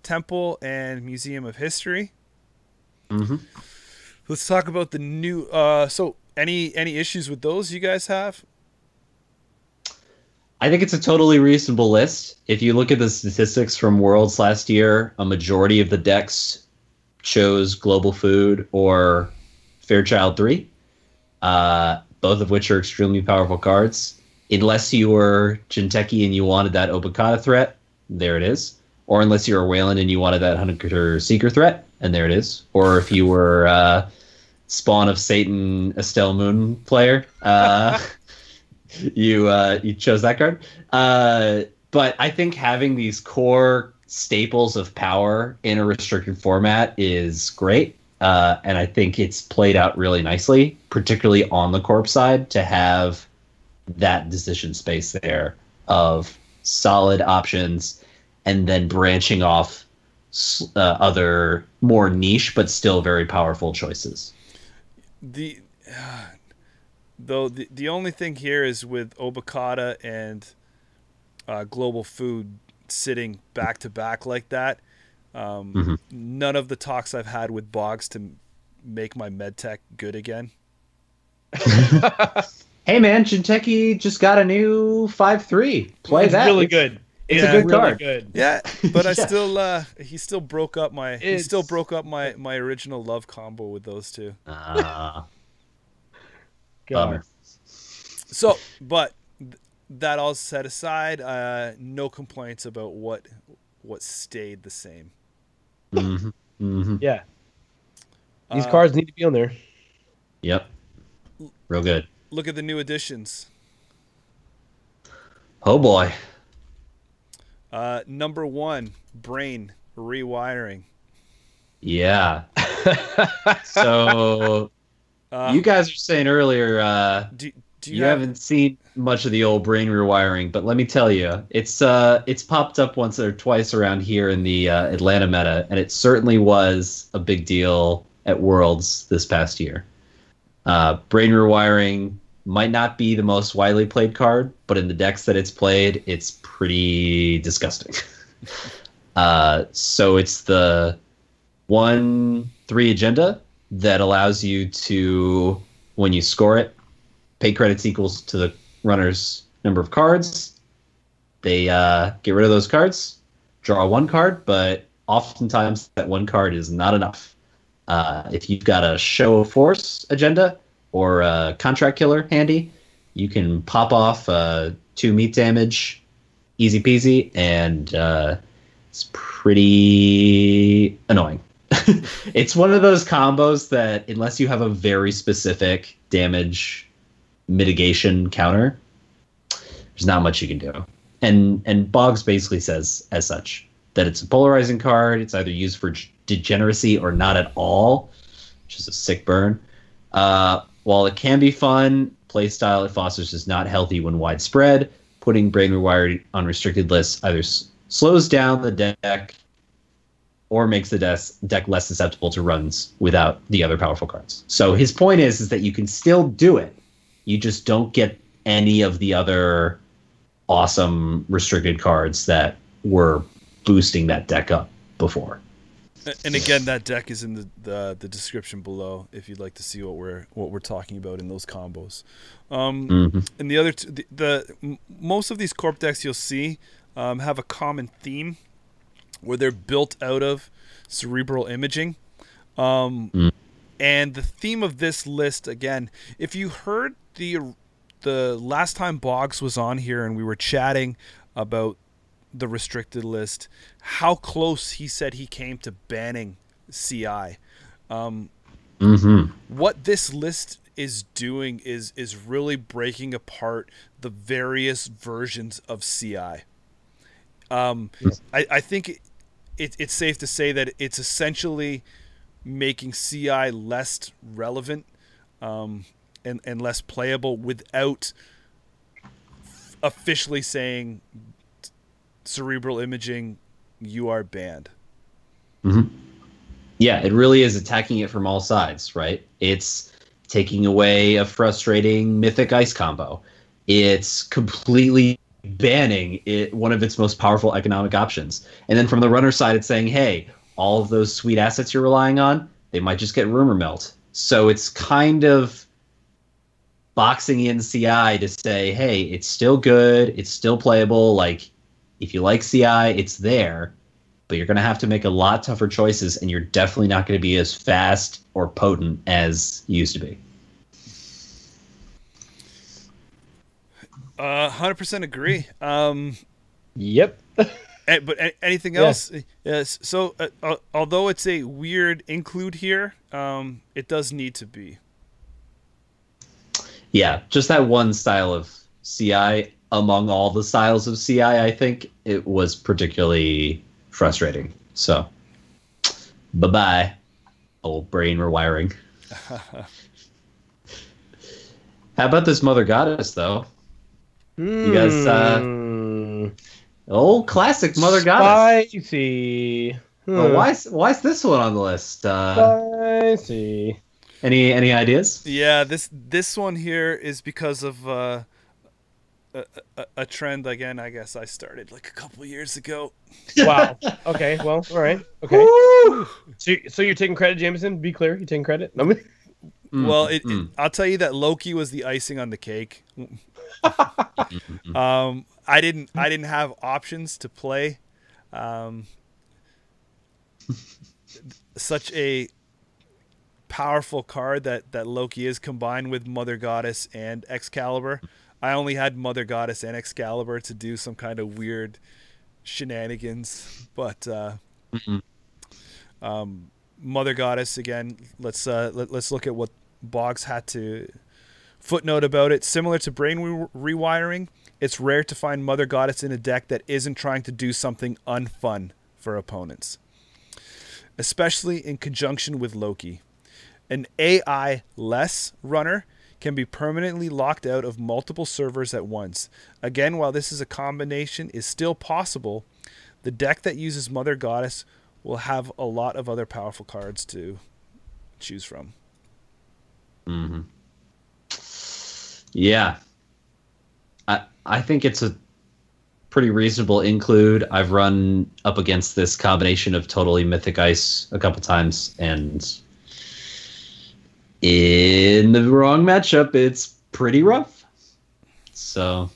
Temple and Museum of History. Let's talk about the new. So, any issues with those you guys have? I think it's a totally reasonable list. If you look at the statistics from Worlds last year, a majority of the decks chose Global Food or Fairchild 3, both of which are extremely powerful cards. Unless you were Jinteki and you wanted that Obokata threat, there it is. Or unless you were Wayland and you wanted that Hunter Seeker threat, and there it is. Or if you were Spawn of Satan Estelle Moon player, you chose that card. But I think having these core staples of power in a restricted format is great. And I think it's played out really nicely, particularly on the corp side, to have that decision space there of solid options and then branching off other more niche but still very powerful choices. The only thing here is with Obokata and Global Food sitting back to back like that. None of the talks I've had with Boggs to make my medtech good again. Hey man, Jinteki just got a new 5/3. Play that. Really good. It's a good card. Good. Yeah, but I still he still broke up my my original love combo with those two. Bummer. So, but that all set aside, no complaints about what stayed the same. Yeah. These cards need to be on there. Yep. Real good. Look at the new additions. Oh boy. Number 1, Brain Rewiring. Yeah. So you guys were saying earlier you haven't seen much of the old Brain Rewiring, but let me tell you, it's popped up once or twice around here in the Atlanta meta, and it certainly was a big deal at Worlds this past year. Brain Rewiring might not be the most widely played card, but in the decks that it's played, it's pretty disgusting. So it's the 1/3 agenda that allows you to, when you score it, pay credits equals to the runner's number of cards. They get rid of those cards, draw 1 card, but oftentimes that 1 card is not enough. If you've got a Show of Force agenda or a Contract Killer handy, you can pop off 2 meat damage, easy peasy, and it's pretty annoying. It's one of those combos that, unless you have a very specific damage mitigation counter, there's not much you can do. And Boggs basically says as such that it's a polarizing card. It's either used for degeneracy or not at all, which is a sick burn. While it can be fun, playstyle it fosters is not healthy when widespread. Putting Brain Rewired on restricted lists either slows down the deck or makes the deck less susceptible to runs without the other powerful cards. So his point is that you can still do it. You just don't get any of the other awesome restricted cards that were boosting that deck up before. And again, that deck is in the description below if you'd like to see what we're talking about in those combos. And the other most of these corp decks you'll see have a common theme where they're built out of cerebral imaging. And the theme of this list, again, if you heard the last time Boggs was on here and we were chatting about the restricted list, how close he said he came to banning CI. What this list is doing is really breaking apart the various versions of CI. I think it's safe to say that it's essentially making CI less relevant and less playable without officially saying cerebral imaging, you are banned. Yeah, it really is attacking it from all sides, right? It's taking away a frustrating Mythic Ice combo. It's completely banning one of its most powerful economic options. And then from the runner side, it's saying, hey, all of those sweet assets you're relying on, they might just get rumor melt. So it's kind of boxing in CI to say, hey, it's still good, it's still playable. Like, if you like CI, it's there, but you're going to have to make a lot tougher choices, and you're definitely not going to be as fast or potent as you used to be. 100% agree. Yep. But anything else? Yes. So although it's a weird include here, it does need to be. Yeah, just that one style of CI among all the styles of CI, I think it was particularly frustrating. So, bye-bye, old brain rewiring. How about this Mother Goddess, though? You guys, old classic Mother Goddess. Spicy. Well, why is this one on the list? Spicy. Any ideas? Yeah, this one here is because of a trend, again, I guess I started like a couple years ago. Wow. Okay, well, all right. Okay. So you're taking credit, Jameson? Be clear, you're taking credit? No? Well, I'll tell you that Loki was the icing on the cake. I didn't have options to play such a powerful card that Loki is, combined with Mother Goddess and Excalibur. I only had Mother Goddess and Excalibur to do some kind of weird shenanigans, but Mother Goddess, again, let's look at what Boggs had to footnote about it. Similar to brain rewiring, it's rare to find Mother Goddess in a deck that isn't trying to do something unfun for opponents, especially in conjunction with Loki. An AI-less runner can be permanently locked out of multiple servers at once. Again, while this is a combination is still possible, the deck that uses Mother Goddess will have a lot of other powerful cards to choose from. Yeah. I think it's a pretty reasonable include. I've run up against this combination of totally Mythic Ice a couple times, and in the wrong matchup, it's pretty rough. So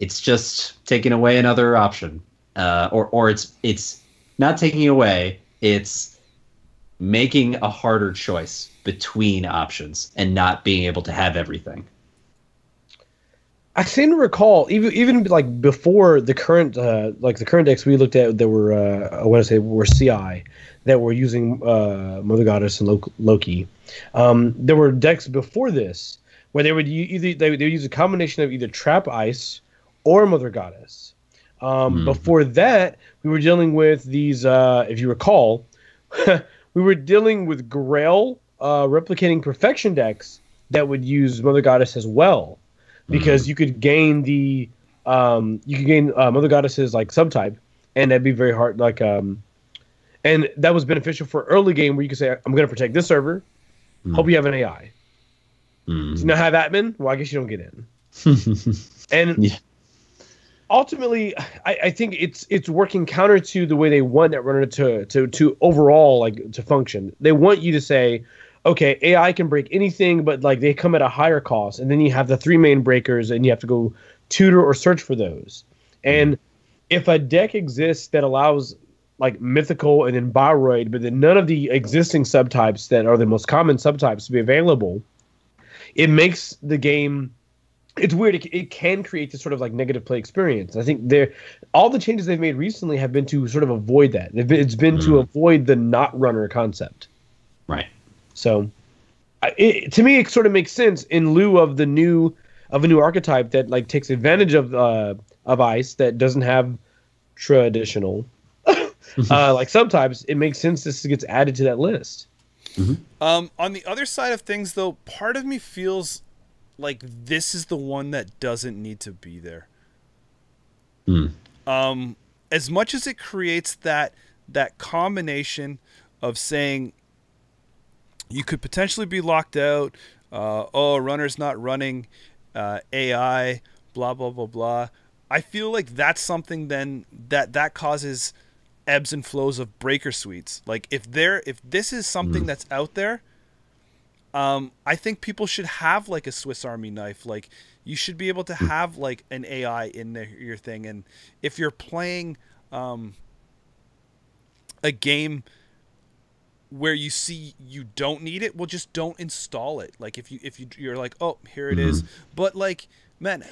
it's just taking away another option. Or it's not taking away, it's making a harder choice between options and not being able to have everything. I seem to recall, even like before the current decks we looked at that were I want to say were CI that were using Mother Goddess and Loki. There were decks before this where they would use a combination of either Trap Ice or Mother Goddess. Before that, we were dealing with these. If you recall, we were dealing with Grail replicating Perfection decks that would use Mother Goddess as well. Because you could gain Mother Goddess's like subtype, and that'd be very hard. And that was beneficial for early game where you could say, "I'm going to protect this server. Hope you have an AI." Do you not have admin? Well, I guess you don't get in. And ultimately, I think it's working counter to the way they want Netrunner to overall like to function. They want you to say, okay, AI can break anything, but like they come at a higher cost, and then you have the three main breakers, and you have to go tutor or search for those. And if a deck exists that allows like mythical and then Borroid, but then none of the existing subtypes that are the most common subtypes to be available, it makes the game. It's weird. It can create this sort of like negative play experience. I think all the changes they've made recently have been to sort of avoid that. It's been to avoid the not runner concept. Right. So, to me, it sort of makes sense in lieu of a new archetype that like takes advantage of ice that doesn't have traditional like subtypes. It makes sense this gets added to that list. On the other side of things, though, part of me feels like this is the one that doesn't need to be there. As much as it creates that combination of saying you could potentially be locked out, runner's not running, AI, blah blah blah blah. I feel like that's something then that causes ebbs and flows of breaker suites. Like if this is something that's out there, I think people should have like a Swiss Army knife. Like you should be able to have like an AI in your thing. And if you're playing a game where you see you don't need it, well, just don't install it. Like if you're like, oh, here it is. But like, man,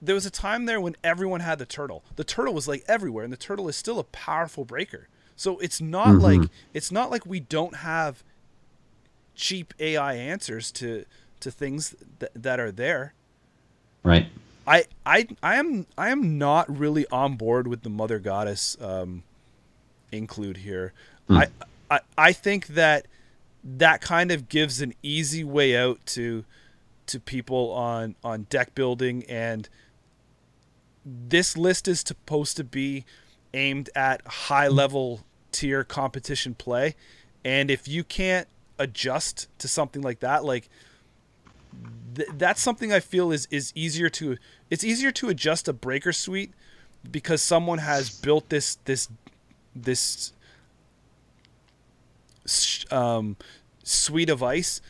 there was a time there when everyone had the turtle. The turtle was like everywhere, and the turtle is still a powerful breaker. So it's not like we don't have cheap AI answers to things that are there. Right. I am not really on board with the Mother Goddess include here. I think that kind of gives an easy way out to people on deck building, and this list is supposed to be aimed at high level tier competition play, and if you can't adjust to something like that, like that's something I feel is easier to adjust a breaker suite because someone has built this suite of ice,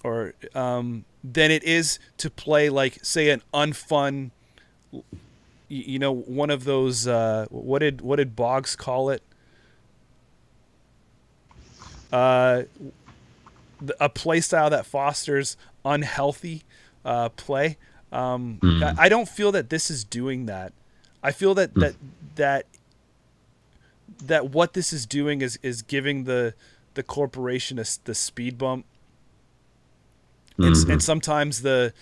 or than it is to play like say an unfun, one of those what did Boggs call it, a play style that fosters unhealthy play. I don't feel that this is doing that. I feel that what this is doing is giving the corporation the speed bump, and sometimes the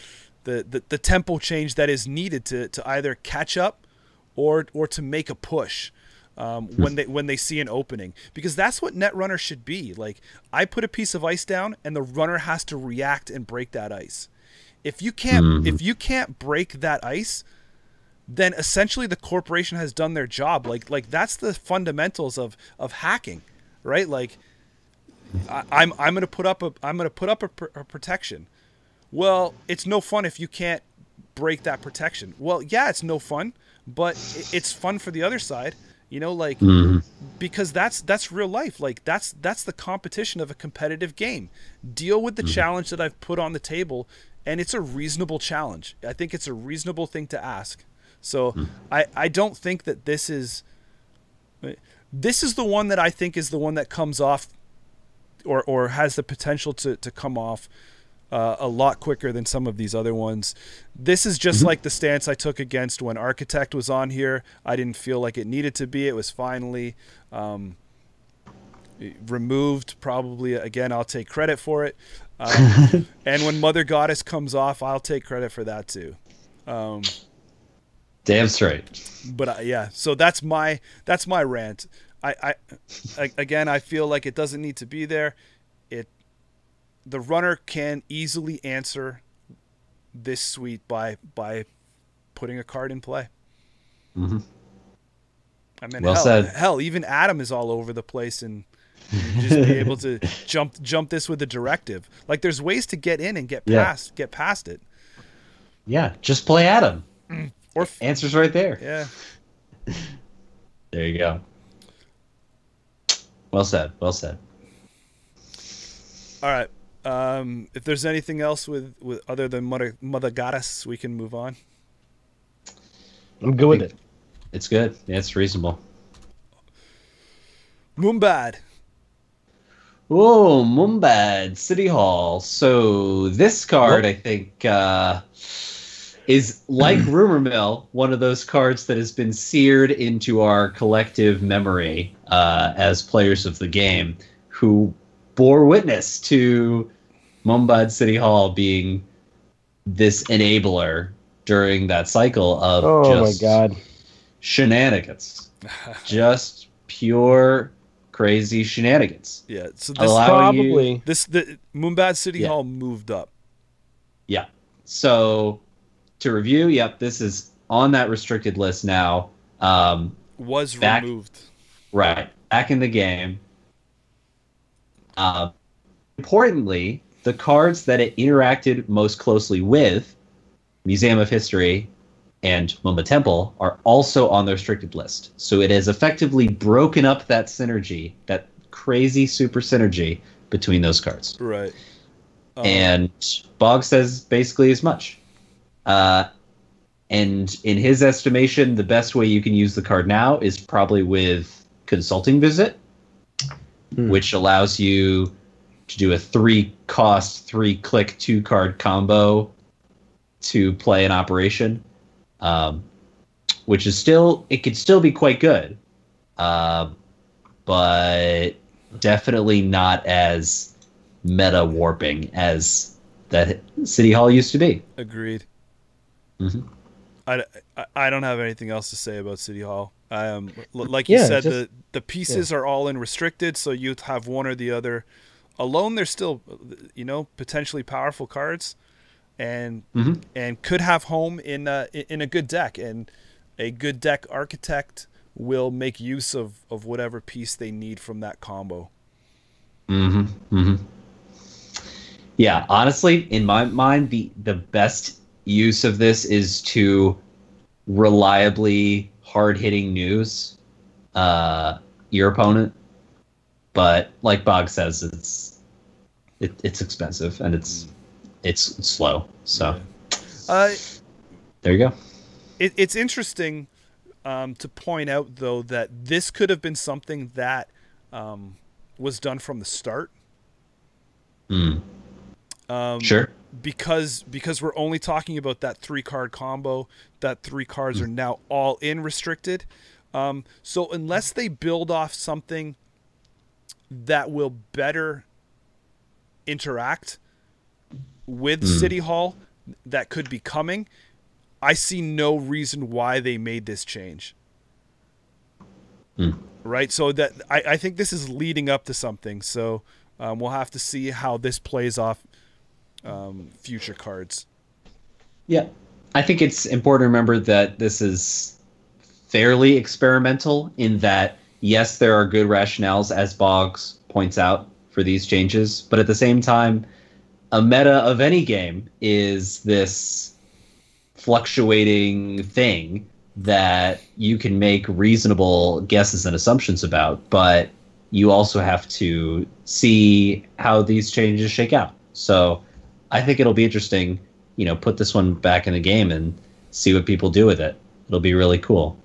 tempo change that is needed to either catch up or to make a push when they see an opening, because that's what Netrunner should be. Like, I put a piece of ice down and the runner has to react and break that ice. If you can't break that ice, then essentially the corporation has done their job. Like that's the fundamentals of hacking, right? Like I'm going to put up a protection. Well, it's no fun if you can't break that protection. Well, yeah, it's no fun, but it's fun for the other side, like because that's real life. Like that's the competition of a competitive game. Deal with the challenge that I've put on the table, and it's a reasonable challenge. I think it's a reasonable thing to ask. So I don't think that this is the one that I think is the one that comes off or has the potential to come off a lot quicker than some of these other ones. This is just like the stance I took against when Architect was on here. I didn't feel like it needed to be. It was finally removed. Probably, again, I'll take credit for it. And when Mother Goddess comes off, I'll take credit for that too. Damn straight. But yeah, so that's my rant. I again, I feel like it doesn't need to be there. The runner can easily answer this suite by putting a card in play. I mean, well said. Hell, even Adam is all over the place and just be able to jump this with a directive. Like, there's ways to get in and get past it. Yeah, just play Adam. Answer's right there. Yeah. There you go. Well said. Well said. All right. If there's anything else with other than Mother Goddess, we can move on. I'm good with it. It's good. Yeah, it's reasonable. Mumbad. Oh, Mumbad City Hall. So this card, I think, is like Rumor Mill, one of those cards that has been seared into our collective memory as players of the game, who bore witness to Mumbad City Hall being this enabler during that cycle of my God, shenanigans. Just pure crazy shenanigans. Yeah, so this probably the Mumbad City Hall moved up. Yeah. So to review, yep, this is on that restricted list now. Removed. Right. Back in the game. Importantly, the cards that it interacted most closely with, Museum of History and Mumbad Temple, are also on the restricted list. So it has effectively broken up that synergy, that crazy super synergy between those cards. Right. And Bog says basically as much. And in his estimation, the best way you can use the card now is probably with Consulting Visit, which allows you to do a 3-cost, 3-click, 2-card combo to play an operation, which is it could still be quite good, but definitely not as meta warping as that City Hall used to be. Agreed. Mm-hmm. I don't have anything else to say about City Hall. Like you said, the pieces are all in restricted, so you have one or the other. Alone, they're still, potentially powerful cards, and could have home in a good deck, and a good deck architect will make use of whatever piece they need from that combo. Yeah, honestly, in my mind, the best use of this is to reliably hard-hitting news your opponent. But like Bog says, it's expensive and it's slow. So there you go. It's interesting to point out, though, that this could have been something that was done from the start. Sure. Because we're only talking about that 3-card combo, that 3 cards are now all in restricted. So unless they build off something that will better interact with City Hall that could be coming, I see no reason why they made this change. Right? So that I think this is leading up to something. So we'll have to see how this plays off future cards. Yeah. I think it's important to remember that this is fairly experimental in that, yes, there are good rationales, as Boggs points out, for these changes, but at the same time, a meta of any game is this fluctuating thing that you can make reasonable guesses and assumptions about, but you also have to see how these changes shake out. So I think it'll be interesting, put this one back in the game and see what people do with it. It'll be really cool.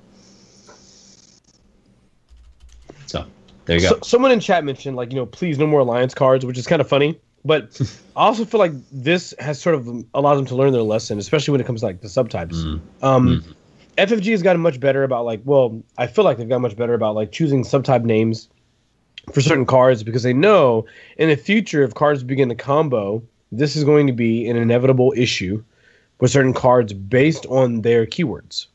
So there you go. Someone in chat mentioned, please no more alliance cards, which is kind of funny. But I also feel like this has sort of allowed them to learn their lesson, especially when it comes to the subtypes. FFG has gotten much better about I feel like they've gotten much better about choosing subtype names for certain cards, because they know in the future, if cards begin to combo, this is going to be an inevitable issue with certain cards based on their keywords.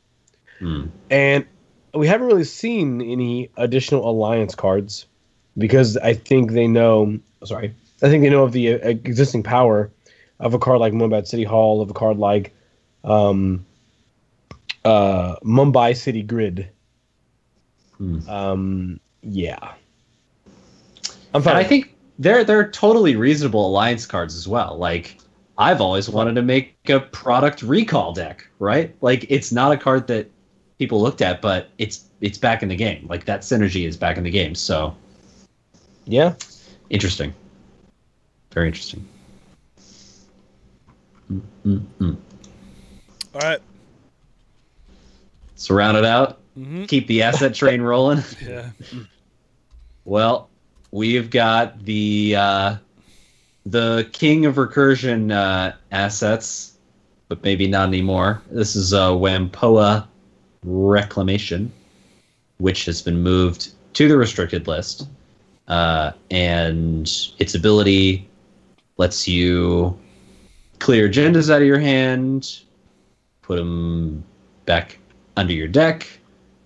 And we haven't really seen any additional alliance cards because I think they know of the existing power of a card like Mumbad City Hall, of a card like Mumbai City Grid. Yeah. I'm fine. And I think they're totally reasonable alliance cards as well. I've always wanted to make a product recall deck, right? Like, it's not a card that people looked at, but it's back in the game. Like, that synergy is back in the game. So, yeah, interesting. Very interesting. All right. So round it out. Mm-hmm. Keep the asset train rolling. Yeah. Well, we've got the king of recursion assets, but maybe not anymore. This is Whampoa Reclamation, which has been moved to the restricted list, and its ability lets you clear agendas out of your hand, put them back under your deck.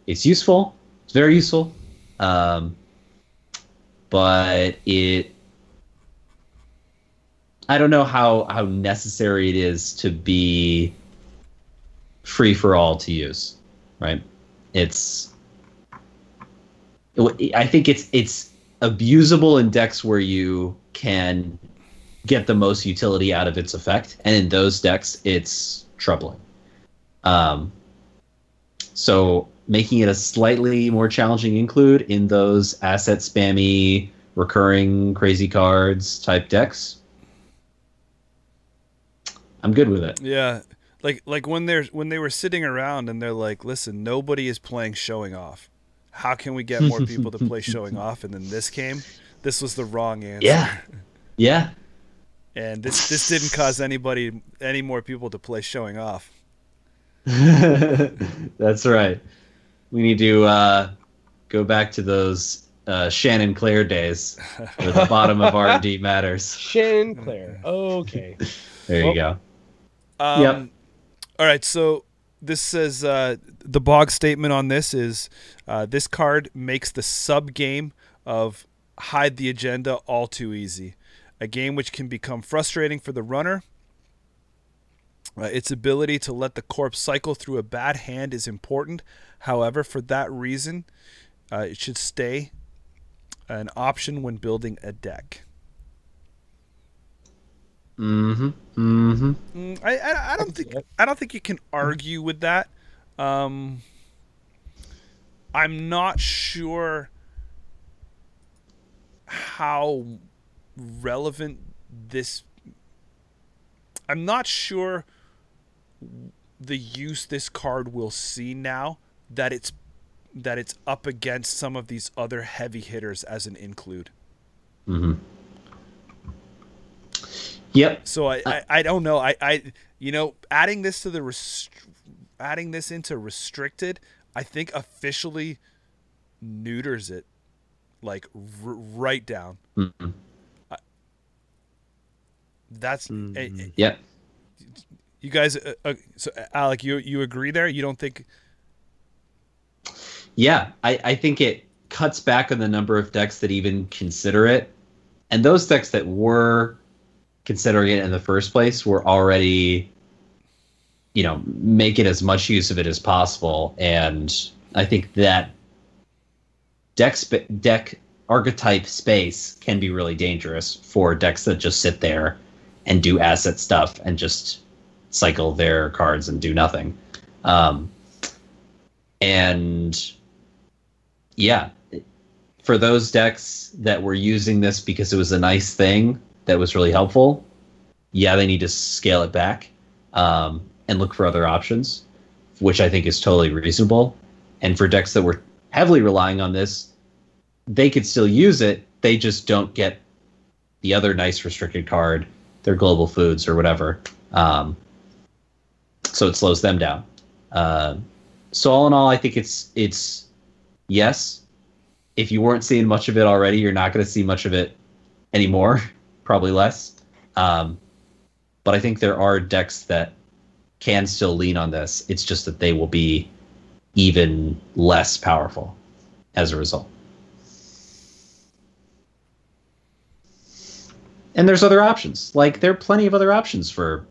It's useful. It's very useful. But I don't know how necessary it is to be free for all to use, right? I think it's abusable in decks where you can get the most utility out of its effect, and in those decks, it's troubling. So making it a slightly more challenging include in those asset spammy, recurring, crazy cards type decks, I'm good with it. Yeah. Like when they were sitting around and they're like, listen, nobody is playing showing off. How can we get more people to play showing off? And then this came. This was the wrong answer. Yeah. Yeah. And this didn't cause any more people to play showing off. That's right. We need to go back to those Shannon Clare days where the bottom of R&D matters. Shannon Clare. Okay. There you go. Yep. All right, so this says the bog statement on this is this card makes the sub game of hide the agenda all too easy. A game which can become frustrating for the runner. Its ability to let the corpse cycle through a bad hand is important. However, for that reason, it should stay an option when building a deck. I don't think you can argue with that. I'm not sure how relevant this. I'm not sure the use this card will see now that it's up against some of these other heavy hitters as an include. Mm-hmm. Yep. So I don't know. I adding this to adding this into restricted, I think officially neuters it, like right down. Mm-hmm. That's yep. You guys. So Alec, you agree there? You don't think? Yeah, I think it cuts back on the number of decks that even consider it, and those decks that were considering it in the first place were already, making as much use of it as possible. And I think that deck archetype space can be really dangerous for decks that just sit there and do asset stuff and just cycle their cards and do nothing. And yeah, for those decks that were using this because it was a nice thing that was really helpful, yeah, they need to scale it back and look for other options, which I think is totally reasonable. And for decks that were heavily relying on this, they could still use it. They just don't get the other nice restricted card, their global foods or whatever. So it slows them down. So all in all, I think it's yes. If you weren't seeing much of it already, you're not going to see much of it anymore. Probably less. But I think there are decks that can still lean on this. It's just that they will be even less powerful as a result. And there's other options. Like, there are plenty of other options for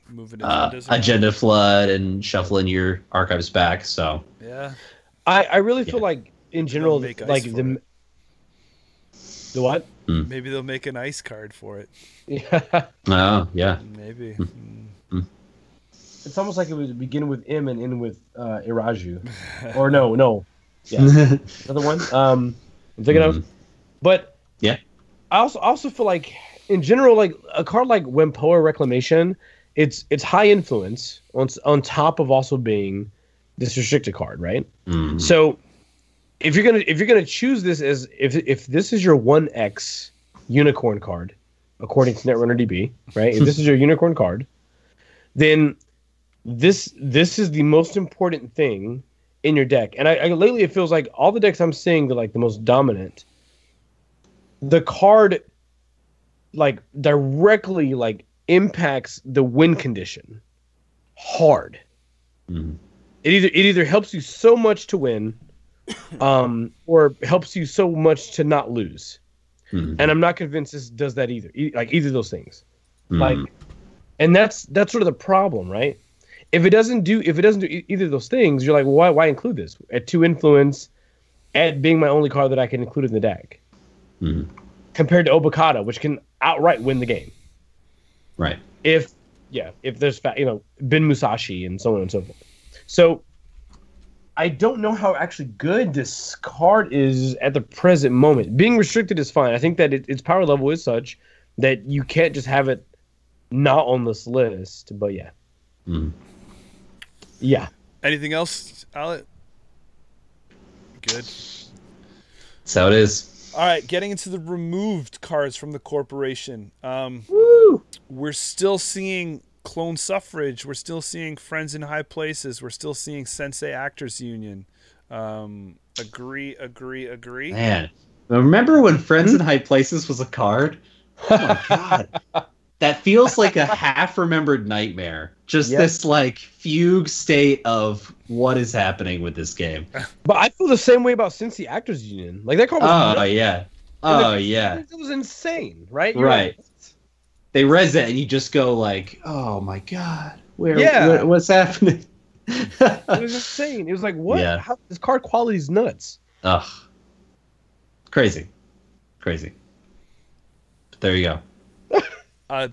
moving agendas agenda flood and shuffling your archives back. So yeah, I really feel like in general, like The what? Maybe they'll make an ice card for it. Yeah. Oh, yeah. Maybe. It's almost like it would begin with M and end with Iraju. Or no. Yeah. Another one. I'm thinking of. But yeah. I also feel like in general, like a card like Whampoa Reclamation, it's high influence on top of also being this restricted card, right? So if you're gonna choose this as if this is your 1X unicorn card, according to Netrunner DB, right? If this is your unicorn card, then this is the most important thing in your deck. And I lately it feels like all the decks I'm seeing that like the most dominant, the card like directly like impacts the win condition hard. It either helps you so much to win, or helps you so much to not lose. And I'm not convinced this does that either. Like either of those things. Like, and that's sort of the problem, right? If it doesn't do either of those things, you're like, well, why include this at 2 influence, at being my only card that I can include in the deck, compared to Obokata, which can outright win the game. Right. If there's Ben Musashi and so on and so forth. So I don't know how actually good this card is at the present moment. Being restricted is fine. I think that its power level is such that you can't just have it not on this list. But yeah. Yeah. Anything else, Alec? Good. That's how it is. All right, getting into the removed cards from the corporation. We're still seeing Clone Suffrage. We're still seeing Friends in High Places. We're still seeing Sensei Actors Union. Agree. Man, remember when Friends in High Places was a card? Oh my god. That feels like a half-remembered nightmare. Just this, like, fugue state of what is happening with this game. But I feel the same way about Sensei Actors Union. Like, that card was nuts. Yeah. It was insane, right? Right. They res it, and you just go, like, oh my god. What's happening? It was insane. It was like, what? Yeah. How, this card quality is nuts. Ugh. Crazy. But there you go.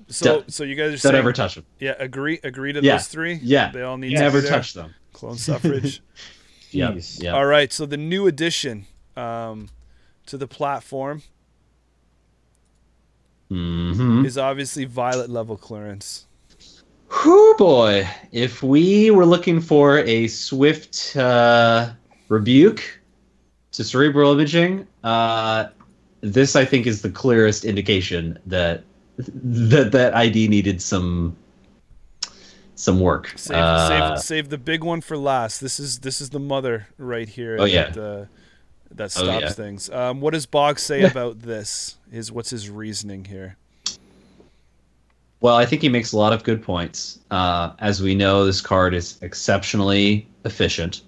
So you guys are saying, don't ever touch them. Yeah, agree to those three. Yeah, they all need to never touch them. Clone Suffrage. Yeah. All right, so the new addition to the platform is obviously Violet level clearance. Whoo boy! If we were looking for a swift rebuke to cerebral imaging, this I think is the clearest indication that ID needed some work. Save the big one for last. This is the mother right here. That stops things. What does Boggs say about this? What's his reasoning here? Well, I think he makes a lot of good points. As we know, this card is exceptionally efficient.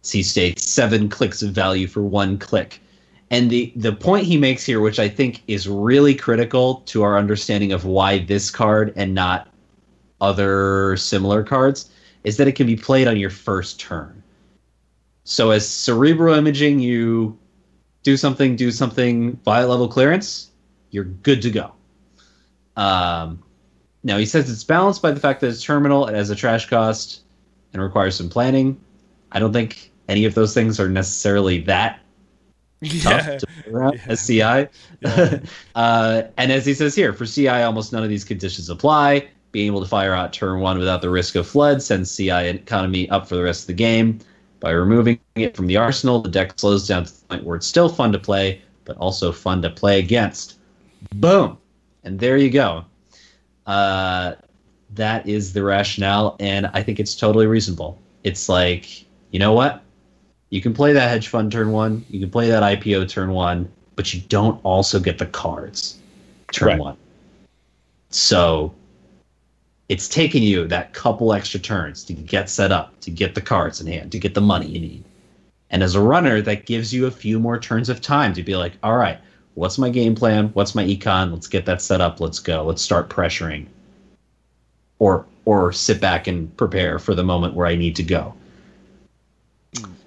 As he states, 7 clicks of value for 1 click. And the point he makes here, which I think is really critical to our understanding of why this card and not other similar cards, is that it can be played on your first turn. So as cerebral imaging, you do something, Violet level clearance, you're good to go. Now, he says it's balanced by the fact that it's terminal, it has a trash cost, and requires some planning. I don't think any of those things are necessarily that tough to figure out as CI. And as he says here, for CI, almost none of these conditions apply. Being able to fire out turn 1 without the risk of flood sends CI economy up for the rest of the game. By removing it from the arsenal, the deck slows down to the point where it's still fun to play, but also fun to play against. Boom! And there you go. That is the rationale, and I think it's totally reasonable. It's like, you know what? You can play that hedge fund turn 1, you can play that IPO turn 1, but you don't also get the cards turn 1. So it's taking you that couple extra turns to get set up, to get the cards in hand, to get the money you need. And as a runner, that gives you a few more turns of time to be like, all right, what's my game plan? What's my econ? Let's get that set up. Let's go. Let's start pressuring. Or sit back and prepare for the moment where I need to go.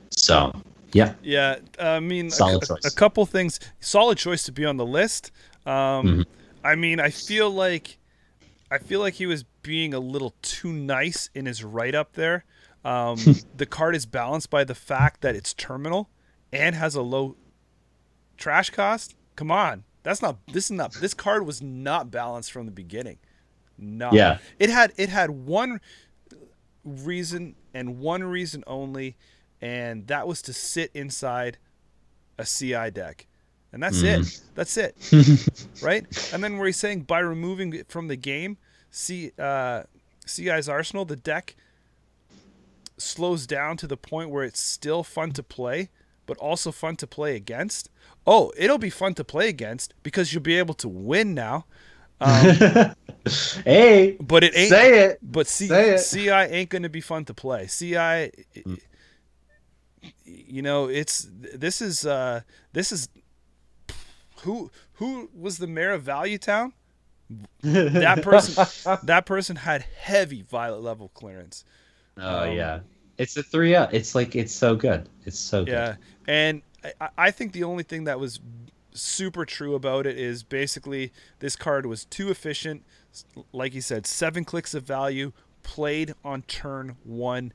So Yeah. Yeah, I mean, Solid choice. a couple things. Solid choice to be on the list. Mhm. I mean, I feel like he was being a little too nice in his write up there. The card is balanced by the fact that it's terminal and has a low trash cost. Come on, this card was not balanced from the beginning. No. Yeah. It had one reason and one reason only, and that was to sit inside a CI deck. And that's it. That's it. Right? And then where he's saying by removing it from the game, CI's Arsenal, the deck slows down to the point where it's still fun to play, but also fun to play against. Oh, it'll be fun to play against because you'll be able to win now. Hey, but it ain't. Say it. But Say it. CI ain't going to be fun to play. CI, you know, this is who was the mayor of Value Town? That person had heavy violet level clearance. Oh yeah, it's a 3-up. It's like it's so good. It's so good. Yeah, and I think the only thing that was super true about it is basically this card was too efficient. Like you said, 7 clicks of value played on turn 1.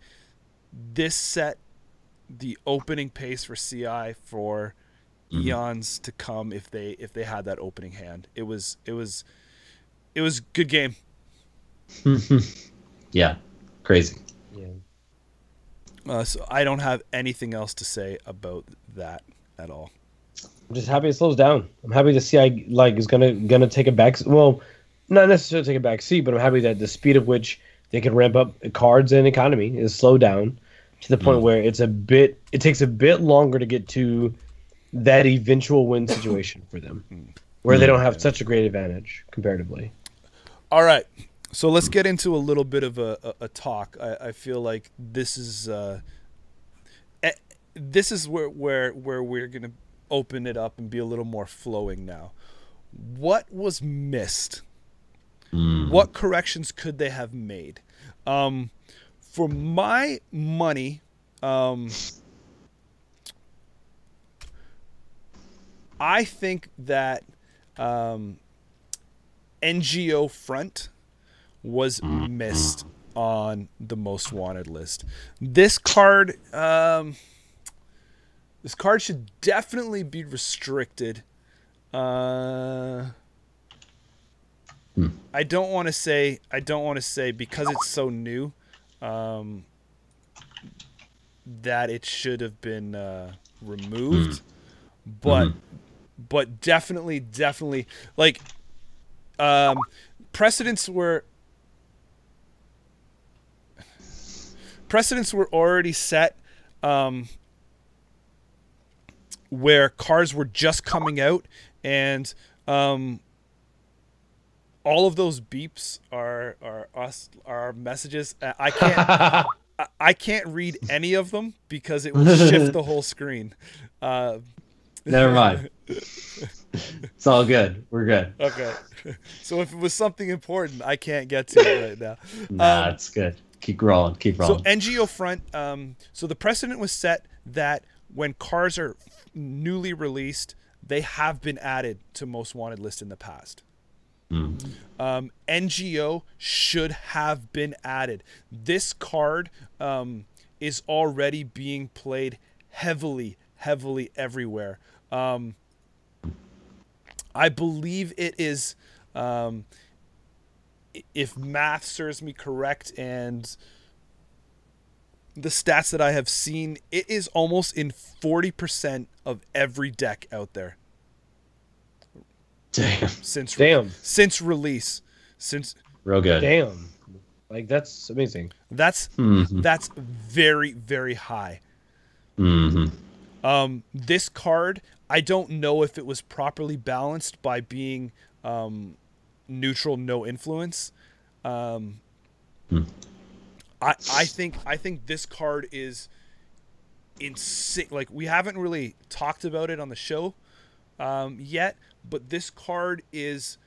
This set the opening pace for CI for eons to come if they had that opening hand. It was good game. Yeah, crazy. Yeah. So I don't have anything else to say about that at all. I'm just happy it slows down. I'm happy the CI is gonna take a back. Well, not necessarily take a back seat, but I'm happy that the speed at which they can ramp up cards and economy is slowed down to the point where it takes a bit longer to get to that eventual win situation for them, where they don't have such a great advantage comparatively. All right, so let's get into a little bit of a talk. I feel like this is where we're gonna open it up and be a little more flowing now. What was missed? What corrections could they have made? For my money, I think that NGO front was missed on the most wanted list. This card should definitely be restricted. I don't want to say because it's so new that it should have been removed, but definitely like precedents were already set where cars were just coming out, and all of those beeps are messages. I can't read any of them because it will shift the whole screen. Never mind. It's all good. We're good. Okay. So if it was something important, I can't get to it right now. Nah, it's good. Keep rolling. Keep rolling. So NGO front. So the precedent was set that when cars are newly released, they have been added to most wanted list in the past. NGO should have been added. This card is already being played heavily everywhere. I believe it is, if math serves me correct and the stats that I have seen, it is almost in 40% of every deck out there. Damn. Since release. Real good. Damn. Like, that's amazing. That's very, very high. This card, I don't know if it was properly balanced by being neutral, no influence. I think this card is insane. Like, we haven't really talked about it on the show yet, but this card is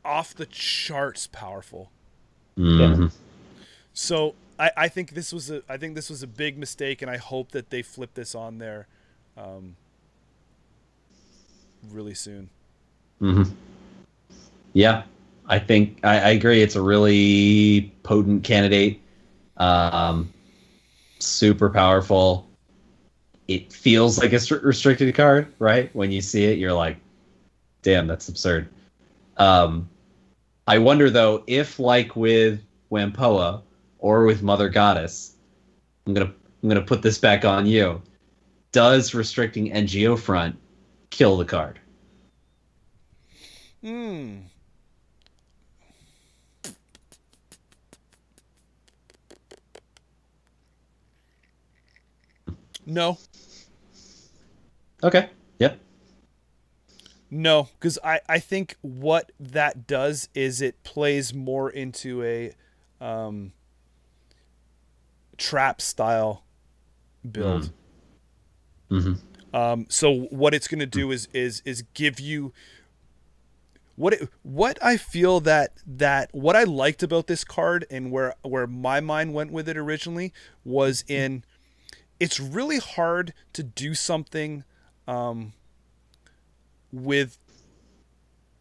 off the charts powerful. Yeah. So I think this was a big mistake, and I hope that they flip this on there really soon. Mm-hmm. Yeah, I think I agree. It's a really potent candidate. Super powerful. It feels like a restricted card, right? When you see it, you're like, damn, that's absurd. I wonder, though, if, like with Whampoa or with Mother Goddess, I'm gonna put this back on you. Does restricting NGO front kill the card? No. Okay. Yep. No, because I think what that does is it plays more into a trap style build. Mm-hmm. So what it's going to do is give you what I feel that what I liked about this card, and where my mind went with it originally, was in it's really hard to do something with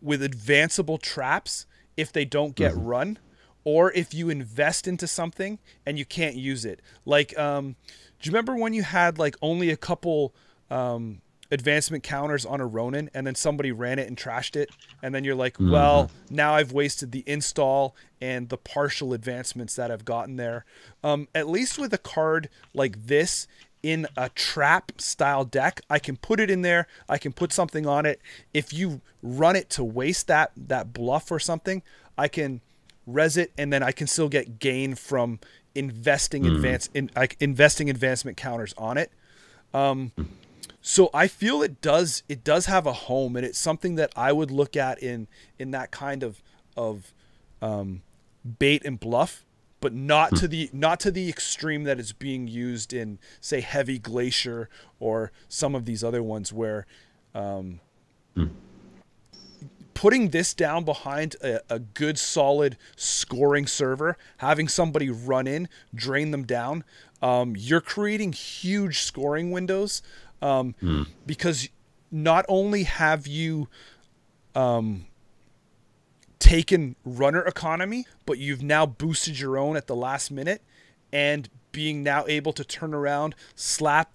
advanceable traps if they don't get run, or if you invest into something and you can't use it. Like, do you remember when you had like only a couple advancement counters on a Ronin, and then somebody ran it and trashed it, and then you're like, well, now I've wasted the install and the partial advancements that I've gotten there. At least with a card like this in a trap style deck, I can put it in there, I can put something on it. If you run it to waste that bluff or something, I can res it, and then I can still get gain from investing advancement counters on it. So I feel it does have a home, and it's something that I would look at in that kind of bait and bluff, but not to the extreme that it's being used in, say, Heavy Glacier or some of these other ones, where putting this down behind a good solid scoring server, having somebody run in, drain them down, you're creating huge scoring windows. Because not only have you taken runner economy, but you've now boosted your own at the last minute, and being now able to turn around, slap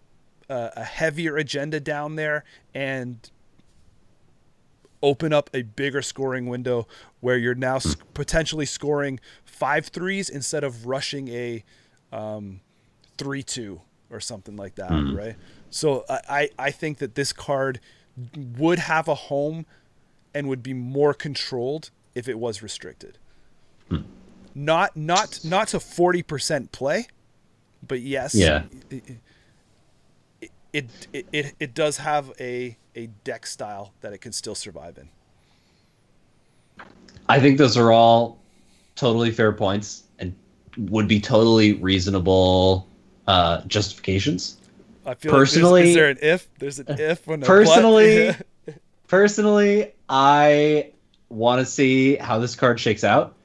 a heavier agenda down there, and open up a bigger scoring window where you're now potentially scoring 5-3s instead of rushing a 3-2 or something like that, right? So I think that this card would have a home and would be more controlled if it was restricted. Not to 40% play, but yes, yeah, it does have a deck style that it can still survive in. I think those are all totally fair points and would be totally reasonable justifications. I feel personally, like is there an if? There's an if when personally, I want to see how this card shakes out.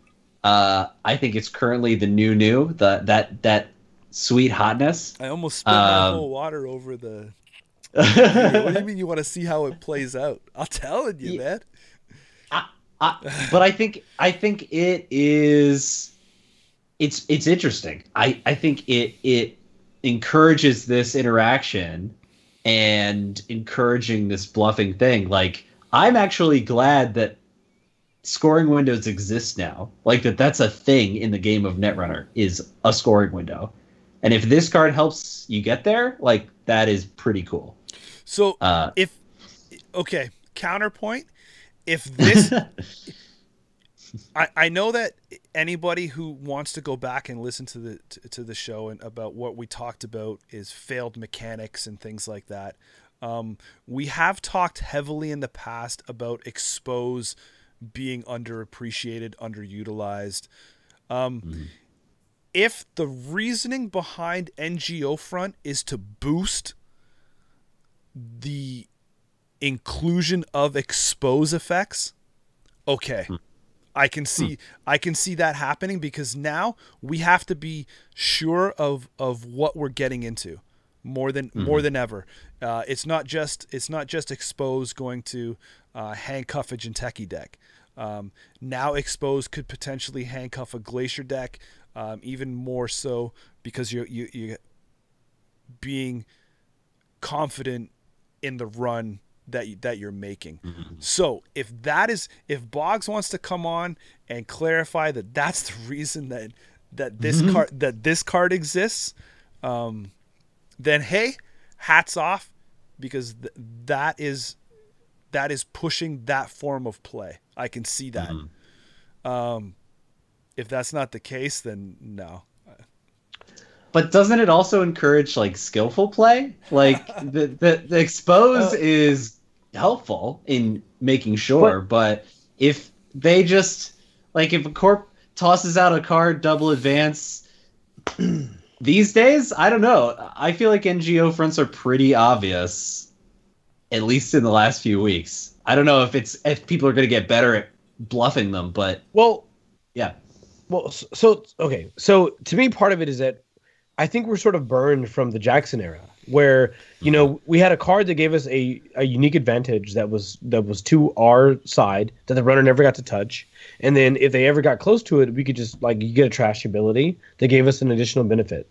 I think it's currently the new that sweet hotness. I almost spit my whole water over the. What do you mean you want to see how it plays out? I'm telling you, man. But I think it is. It's interesting. I think it encourages this interaction and encouraging this bluffing thing. Like, I'm actually glad that scoring windows exist now. Like, that's a thing in the game of Netrunner, is a scoring window. And if this card helps you get there, like, that is pretty cool. So counterpoint, if this I know that anybody who wants to go back and listen to the show and about what we talked about is failed mechanics and things like that. We have talked heavily in the past about expose being underappreciated, underutilized. If the reasoning behind NGO front is to boost the inclusion of expose effects, okay. I can see that happening, because now we have to be sure of what we're getting into more than ever. It's not just Expose going to handcuffage and techie deck. Now Expose could potentially handcuff a Glacier deck, even more so, because you being confident in the run that you're making. So if Boggs wants to come on and clarify that that's the reason that this card exists, then hey, hats off, because that is pushing that form of play. I can see that. If that's not the case, then no. But doesn't it also encourage like skillful play? Like the Expose is helpful in making sure, but if they just like, if a corp tosses out a card double advance these days, I don't know. I feel like NGO fronts are pretty obvious, at least in the last few weeks. I don't know if people are going to get better at bluffing them, but yeah. Well, so okay. So to me, part of it is that I think we're sort of burned from the Jackson era, where we had a card that gave us a unique advantage that was to our side that the runner never got to touch, and then if they ever got close to it, we could just you get a trash ability that gave us an additional benefit.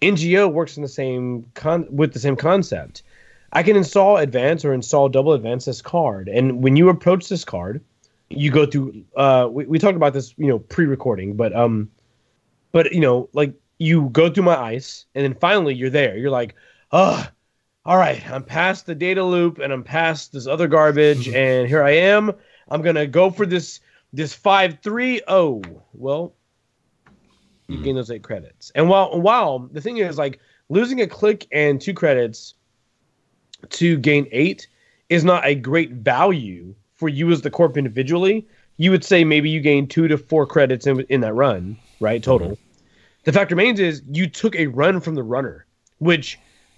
NGO works in the same with the same concept. I can install advance or install double advance this card, and when you approach this card, you go through. We talked about this pre-recording, but you go through my ice, and then finally you're there. You're like, oh, all right, I'm past the data loop, and I'm past this other garbage, and here I am. I'm going to go for this 5-3. Oh, well, you gain those 8 credits. And while the thing is, like, losing a click and 2 credits to gain 8 is not a great value for you as the corp individually. You would say maybe you gain 2 to 4 credits in that run, right, total. The fact remains is you took a run from the runner, which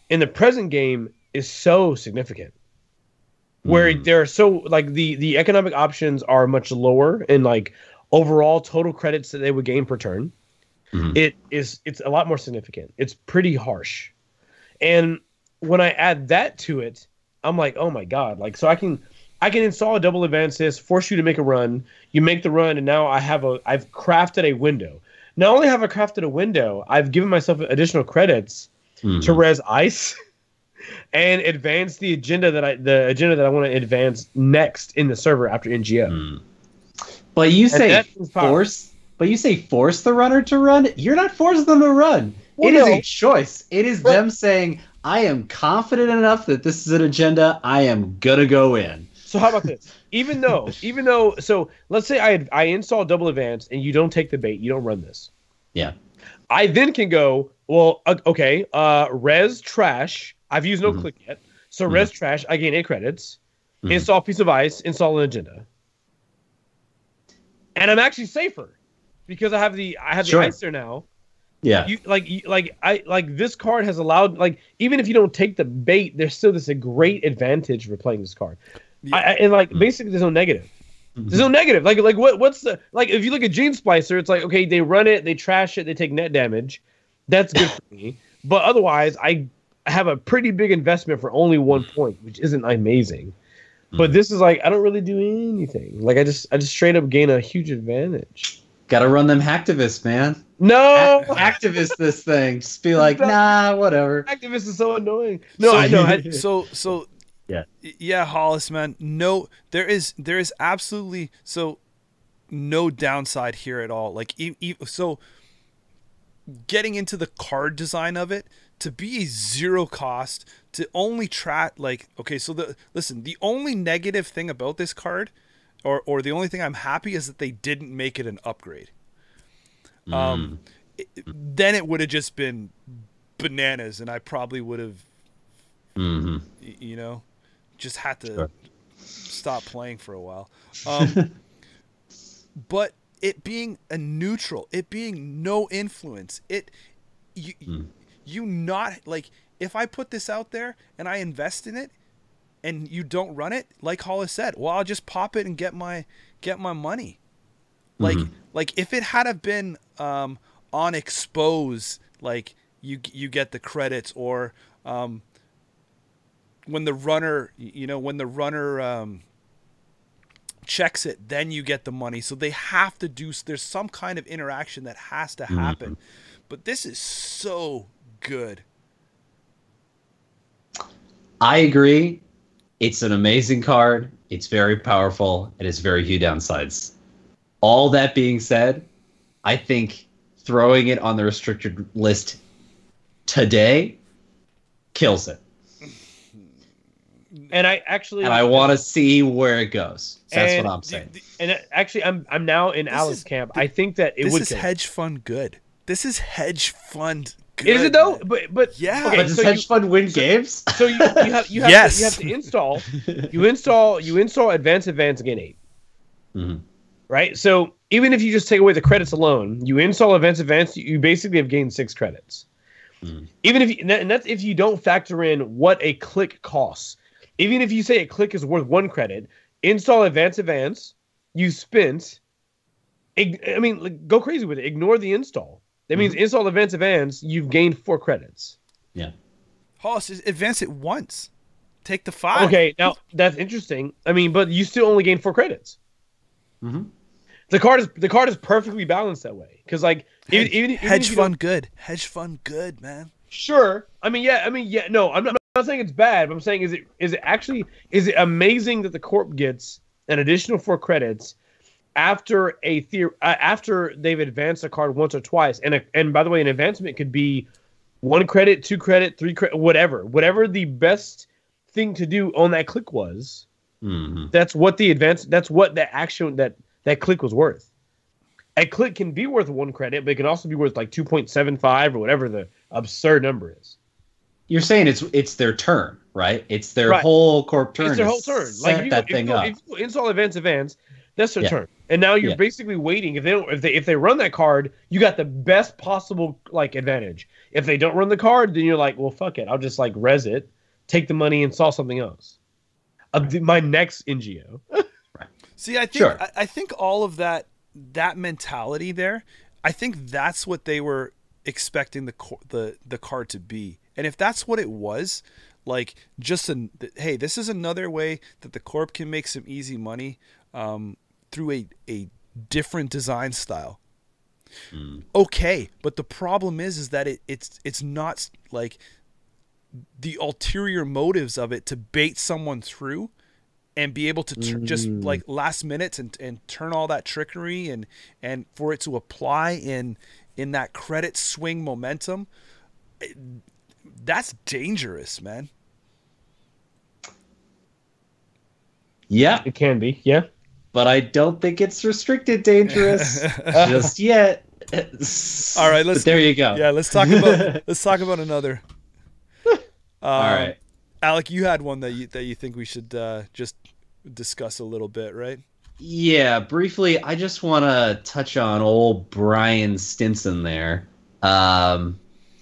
in the present game is so significant. Where there are so the economic options are much lower in overall total credits that they would gain per turn. It's a lot more significant. It's pretty harsh. And when I add that to it, I'm like, oh my God. So I can install a double advance this, force you to make a run. You make the run, and now I've crafted a window. Not only have I crafted a window, I've given myself additional credits to res ice and advance the agenda that I want to advance next in the server after NGO. But you say force. But you say force the runner to run. You're not forcing them to run. It is a choice. It is them saying, "I am confident enough that this is an agenda. I am gonna go in." So how about this? Even though, so let's say I install double advance and you don't take the bait, you don't run this. Yeah. I then can go, well, okay, res trash. I've used no click yet. So res trash, I gain 8 credits. Install piece of ice, install an agenda. And I'm actually safer because I have the ice there now. Yeah. This card has allowed, even if you don't take the bait, there's still a great advantage for playing this card. Yeah. Basically there's no negative. There's no negative. What's the if you look at Gene Splicer, it's okay, they run it, they trash it, they take net damage. That's good for me. But otherwise, I have a pretty big investment for only 1 point, which isn't amazing. But this is I don't really do anything. I just straight up gain a huge advantage. Gotta run them hacktivists, man. No, activist this thing. Just be like, nah, whatever. Activist is so annoying. No, I know. So. Yeah, Hollis, man. No, there is absolutely no downside here at all. So getting into the card design of it, to be a 0 cost, to only track the only negative thing about this card, or the only thing I'm happy is that they didn't make it an upgrade. Then it would have just been bananas, and I probably would have, just had to stop playing for a while. But it being a neutral, it being no influence, if I put this out there and I invest in it and you don't run it, like Hollis said, well, I'll just pop it and get my money. Like if it had have been on expose, like you get the credits, or when the runner checks it, then you get the money. So they have to do. There's some kind of interaction that has to happen. But this is so good. I agree. It's an amazing card. It's very powerful. It has very few downsides. All that being said, I think throwing it on the restricted list today kills it. And I want to see where it goes. That's what I'm saying. And actually, I'm now in Alex's camp. I think that it would kill. This is hedge fund good. This is hedge fund good. Is it though? But yeah. Okay, but does hedge fund win games? So you have Yes. you have to install. You install advanced gain 8. Mm-hmm. Right. So even if you just take away the credits alone, you install advanced, you basically have gained 6 credits. Even if and that's if you don't factor in what a click costs. Even if you say a click is worth 1 credit, install advance, you spent. I mean, go crazy with it. Ignore the install. That means install advance, you've gained 4 credits. Yeah. Hollis, advance it once. Take the 5. Okay, now that's interesting. I mean, but you still only gain 4 credits. Mm-hmm. The card is perfectly balanced that way. Because like even hedge fund good. Hedge fund good, man. Sure. I mean, yeah. No, I'm not saying it's bad. But I'm saying is it amazing that the corp gets an additional 4 credits after after they've advanced a card once or twice. And by the way, an advancement could be 1 credit, 2 credit, 3 credit, whatever the best thing to do on that click was. That's what that action that click was worth. A click can be worth 1 credit, but it can also be worth like 2.75 or whatever the absurd number is. You're saying it's their turn, right? It's their whole corp turn. It's their whole turn. Like if you install advance, that's their turn. And now you're basically waiting. If they run that card, you got the best possible like advantage. If they don't run the card, then you're like, well, fuck it. I'll just like res it, take the money, and install something else. My next NGO. See, I think all of that mentality there, I think that's what they were expecting the card to be. And if that's what it was, like hey, this is another way that the corp can make some easy money through a different design style. Okay, but the problem is that it's not like the ulterior motives of it to bait someone through and be able to just like last minutes and turn all that trickery and for it to apply in that credit swing momentum. That's dangerous, man. Yeah, it can be. Yeah, but I don't think it's restricted dangerous just yet. All right, there you go. Yeah, let's talk about another. All right, Alec, you had one that you think we should just discuss a little bit, right? Yeah, briefly. I just want to touch on old Brian Stinson there.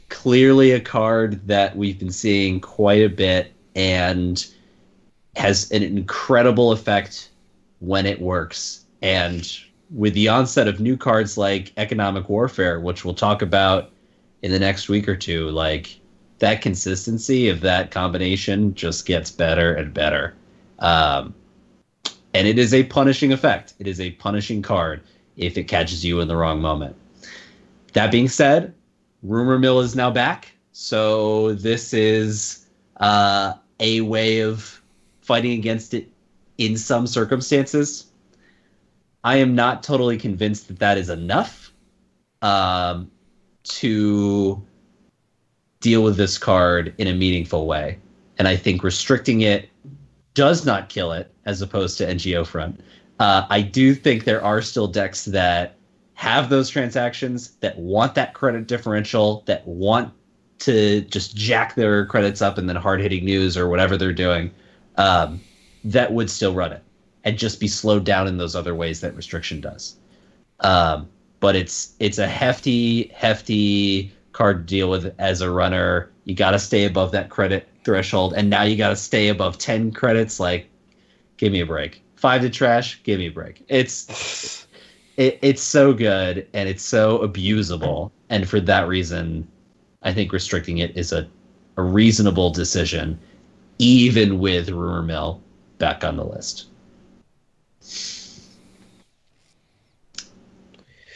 Clearly a card that we've been seeing quite a bit and has an incredible effect when it works. And with the onset of new cards like Economic Warfare, which we'll talk about in the next week or two, like that consistency of that combination just gets better and better. And it is a punishing effect. It is a punishing card if it catches you in the wrong moment. That being said, Rumor Mill is now back. So this is a way of fighting against it in some circumstances. I am not totally convinced that that is enough to deal with this card in a meaningful way. And I think restricting it does not kill it, as opposed to NGO front. I do think there are still decks that have those transactions, that want that credit differential, that want to just jack their credits up and then hard-hitting news or whatever they're doing, that would still run it and just be slowed down in those other ways that restriction does. But it's a hefty card to deal with as a runner. You got to stay above that credit threshold, and now you got to stay above 10 credits. Like, give me a break. 5 to trash, give me a break. It's so good and it's so abusable, and for that reason, I think restricting it is a reasonable decision, even with Rumor Mill back on the list.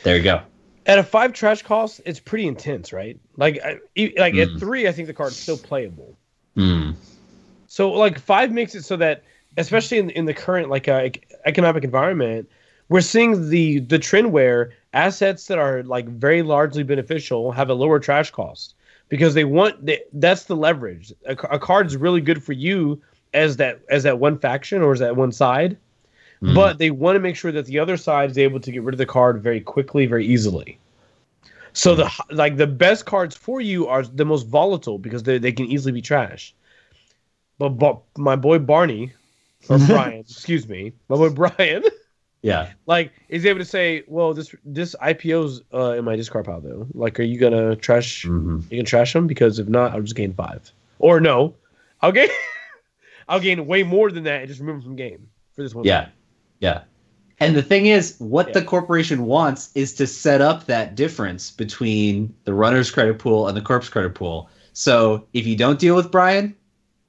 There you go. At a 5 trash cost, it's pretty intense, right? Like at 3, I think the card's still playable. So like 5 makes it so that, especially in the current economic environment, we're seeing the trend where assets that are like very largely beneficial have a lower trash cost because that's the leverage. A card's really good for you as that one faction or as that one side, but they want to make sure that the other side is able to get rid of the card very quickly, very easily. So the best cards for you are the most volatile because they can easily be trashed. But my boy Barney, or Brian, excuse me, my boy Brian, is able to say, well, this IPO's in my discard pile though. Like, are you gonna trash? You can trash them because if not, I'll just gain 5. Or no, I'll gain way more than that and just remove them from game for this one. Yeah. And the thing is, what the corporation wants is to set up that difference between the runner's credit pool and the corp's credit pool. So if you don't deal with Brian,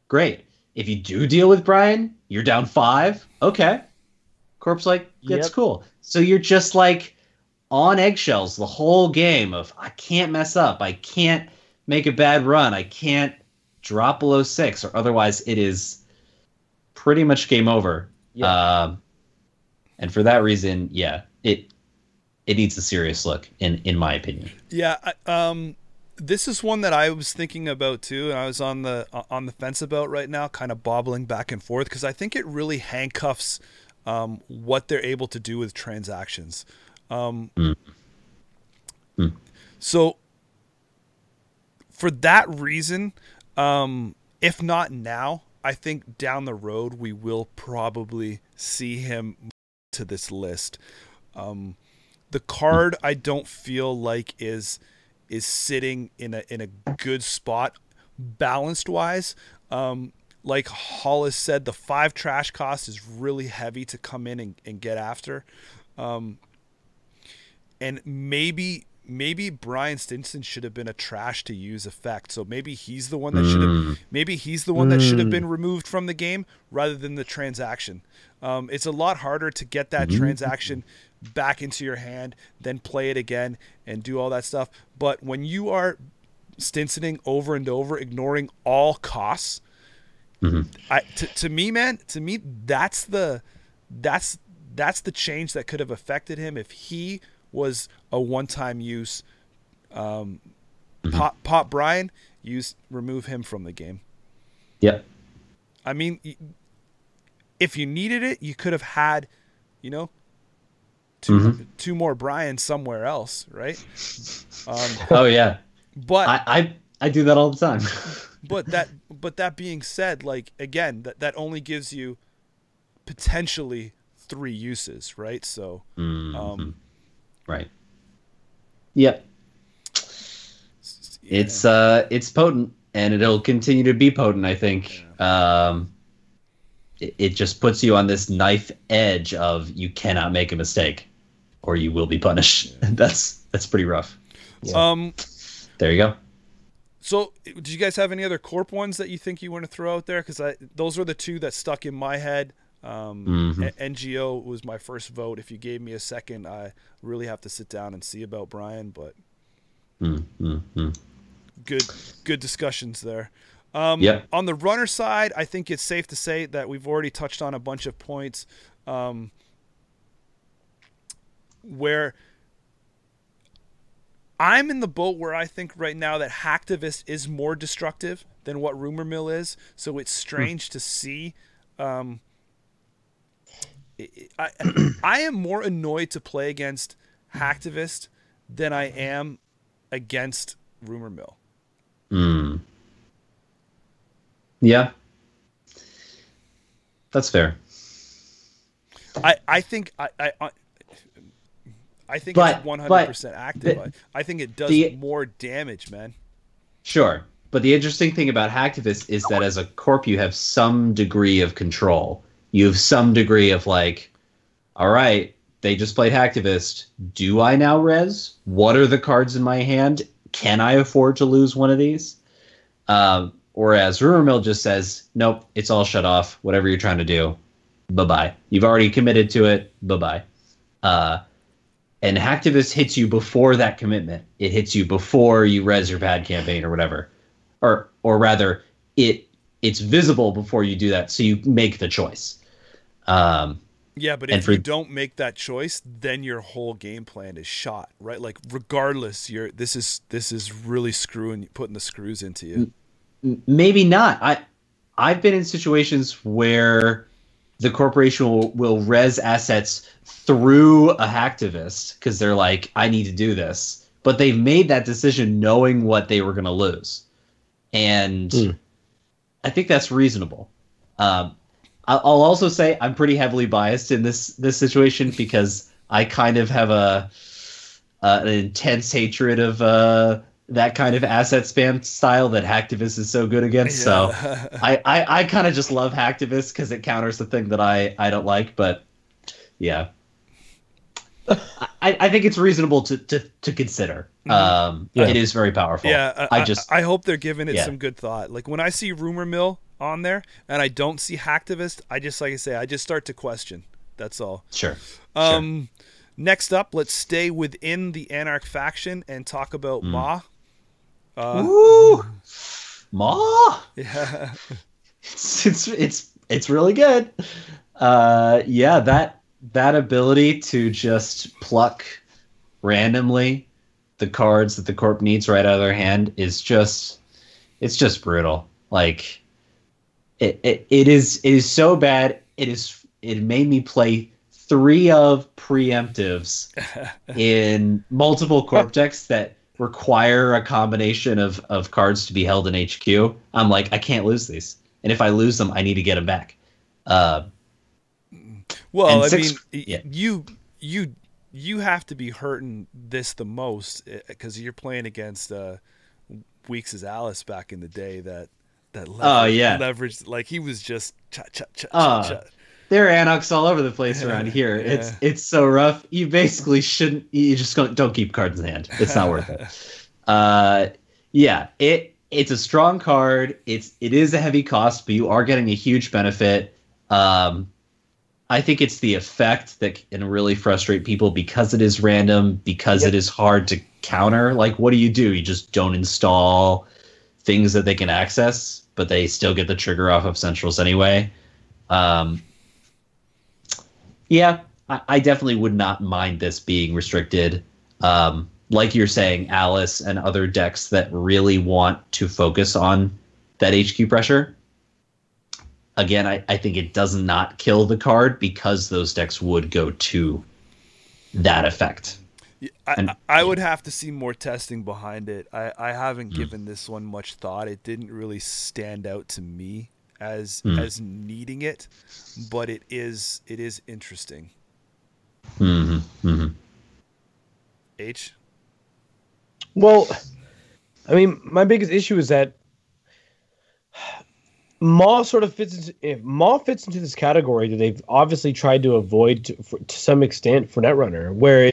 great. If you do deal with Brian, you're down 5. Okay. Corp's like, that's cool. So you're just like on eggshells the whole game of, I can't mess up. I can't make a bad run. I can't drop below 6, or otherwise it is pretty much game over. And for that reason, it needs a serious look, in my opinion. Yeah, this is one that I was thinking about too, and I was on the fence about right now, kind of bobbling back and forth, because I think it really handcuffs what they're able to do with transactions. So for that reason, if not now, I think down the road we will probably see him to this list. The card I don't feel like is sitting in a good spot balanced wise. Like Hollis said, the 5 trash cost is really heavy to come in and get after. And maybe Brian Stinson should have been a trash to use effect. So maybe he's the one that should have been removed from the game rather than the transaction. It's a lot harder to get that transaction back into your hand, then play it again and do all that stuff. But when you are Stinsoning over and over, ignoring all costs, to me, that's the change that could have affected him if he was a one-time use. Pop Brian, remove him from the game. Yep. I mean, if you needed it, you could have had, two more Brians somewhere else, right? Oh yeah. But I do that all the time. but that being said, like, again, that only gives you potentially 3 uses, right? So right. Yep. Yeah. It's potent, and it'll continue to be potent, I think. Yeah. It just puts you on this knife edge of you cannot make a mistake or you will be punished. Yeah. That's pretty rough. Yeah. There you go. So, do you guys have any other corp ones that you think you want to throw out there? Because those were the 2 that stuck in my head. NGO was my first vote. If you gave me a second, I really have to sit down and see about Brian. But good discussions there. On the runner side, I think it's safe to say that we've already touched on a bunch of points where I'm in the boat where I think right now that Hacktivist is more destructive than what Rumor Mill is. So it's strange to see. I am more annoyed to play against Hacktivist than I am against Rumor Mill. Yeah. That's fair. I think it's 100% active. I think it does more damage, man. Sure. But the interesting thing about Hacktivist is that as a corp, you have some degree of control. You have some degree of like, all right, they just played Hacktivist. Do I now res? What are the cards in my hand? Can I afford to lose one of these? Whereas Rumor Mill just says, nope, it's all shut off. Whatever you're trying to do, bye-bye. You've already committed to it, bye-bye. And Hacktivist hits you before that commitment. It hits you before you res your pad campaign or whatever. Or rather, it's visible before you do that, so you make the choice. Yeah, but if you don't make that choice, then your whole game plan is shot, right? Like regardless, this is really putting the screws into you. Maybe not. I've been in situations where the corporation will res assets through a hacktivist because they're like, I need to do this. But they've made that decision knowing what they were going to lose. And I think that's reasonable. I'll also say I'm pretty heavily biased in this situation because I kind of have an intense hatred of that kind of asset spam style that Hacktivist is so good against. Yeah. So I kind of just love Hacktivist because it counters the thing that I don't like. But yeah, I think it's reasonable to consider. It is very powerful. Yeah, I hope they're giving it some good thought. Like when I see Rumor Mill on there and I don't see Hacktivist, I just start to question. That's all. Sure. Next up, let's stay within the Anarch faction and talk about Ma. Ooh, Ma. Yeah. It's really good. That ability to just pluck randomly the cards that the corp needs right out of their hand is just brutal. Like it is so bad. It made me play 3 of preemptives in multiple corp decks that require a combination of cards to be held in HQ. I'm like, I can't lose these. And if I lose them, I need to get them back. Well, you have to be hurting this the most because you're playing against Weeks' Alice back in the day that leveraged, like he was just cha. There are Anarchs all over the place around here. Yeah. It's so rough. You basically shouldn't. You just don't keep cards in hand. It's not worth it. It's a strong card. It is a heavy cost, but you are getting a huge benefit. I think it's the effect that can really frustrate people because it is random, because it is hard to counter. Like, what do? You just don't install things that they can access, but they still get the trigger off of centrals anyway. I definitely would not mind this being restricted. Like you're saying, Alice and other decks that really want to focus on that HQ pressure. Again, I think it does not kill the card because those decks would go to that effect. I would have to see more testing behind it. I haven't given this one much thought. It didn't really stand out to me as needing it, but it is interesting. H? Well, I mean, my biggest issue is that Maw fits into this category that they've obviously tried to avoid to some extent for Netrunner, where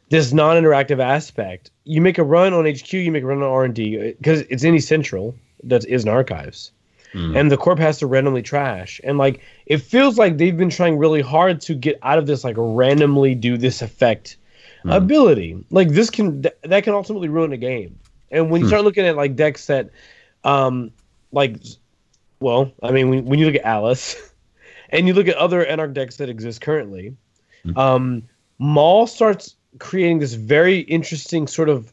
this non-interactive aspect, you make a run on HQ, you make a run on R&D because it's any central that is in archives. And the corp has to randomly trash. And like it feels like they've been trying really hard to get out of this like randomly do this effect ability. Like that can ultimately ruin a game. And when you start looking at like decks that when you look at Alice and you look at other Anarch decks that exist currently, Maul starts creating this very interesting sort of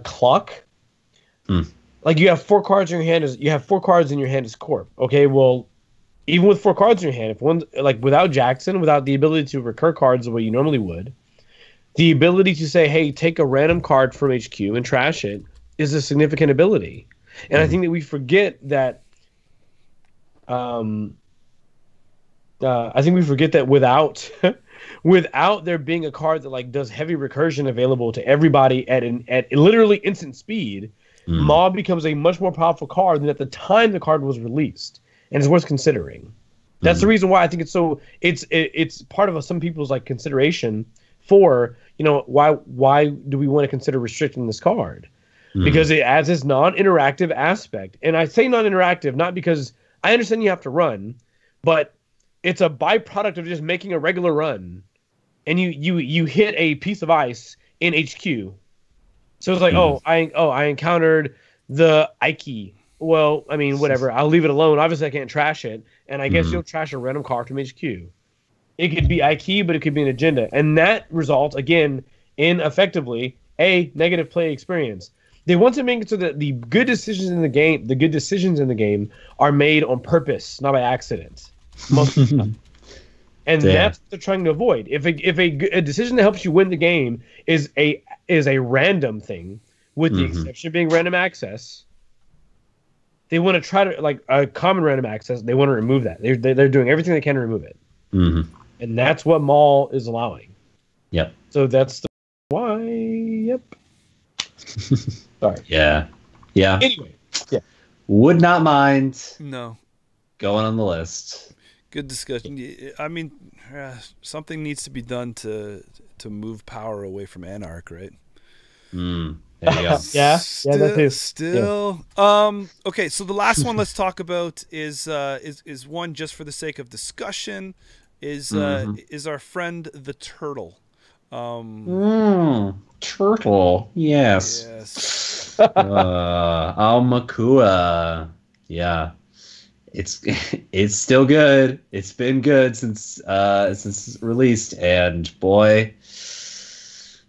clock. Like you have 4 cards in your hand as corp. Okay, well, even with 4 cards in your hand, if one like without Jackson, without the ability to recur cards the way you normally would, the ability to say, "Hey, take a random card from HQ and trash it," is a significant ability. And I think that we forget that. I think we forget that without there being a card that like does heavy recursion available to everybody at literally instant speed. Maw becomes a much more powerful card than at the time the card was released, and it's worth considering. That's the reason why I think it's so. It's part of some people's like consideration for why do we want to consider restricting this card? Because it adds this non-interactive aspect. And I say non-interactive not because I understand you have to run, but it's a byproduct of just making a regular run, and you hit a piece of ice in HQ. So it's like, I encountered the Ike. Well, I mean, whatever. I'll leave it alone. Obviously, I can't trash it, and I guess you'll trash a random card from HQ. It could be Ike, but it could be an agenda, and that results again in effectively a negative play experience. They want to make it so that the good decisions in the game, are made on purpose, not by accident. Most of the time. And that's what they're trying to avoid. If a decision that helps you win the game is a random thing, with the exception of being random access, they want to try to, like a common random access, they want to remove that. They're doing everything they can to remove it. And that's what Maul is allowing. Yep. So that's why. Yep. Sorry. Yeah. Anyway, yeah. Would not mind. No. Going on the list. Good discussion. I mean, something needs to be done to move power away from Anarch, right? There you go. Yeah, that is. Still. Okay, so the last one let's talk about is one just for the sake of discussion. Is our friend the turtle. Turtle. Yes. Almakua. Yeah. It's still good. It's been good since it's released, and boy,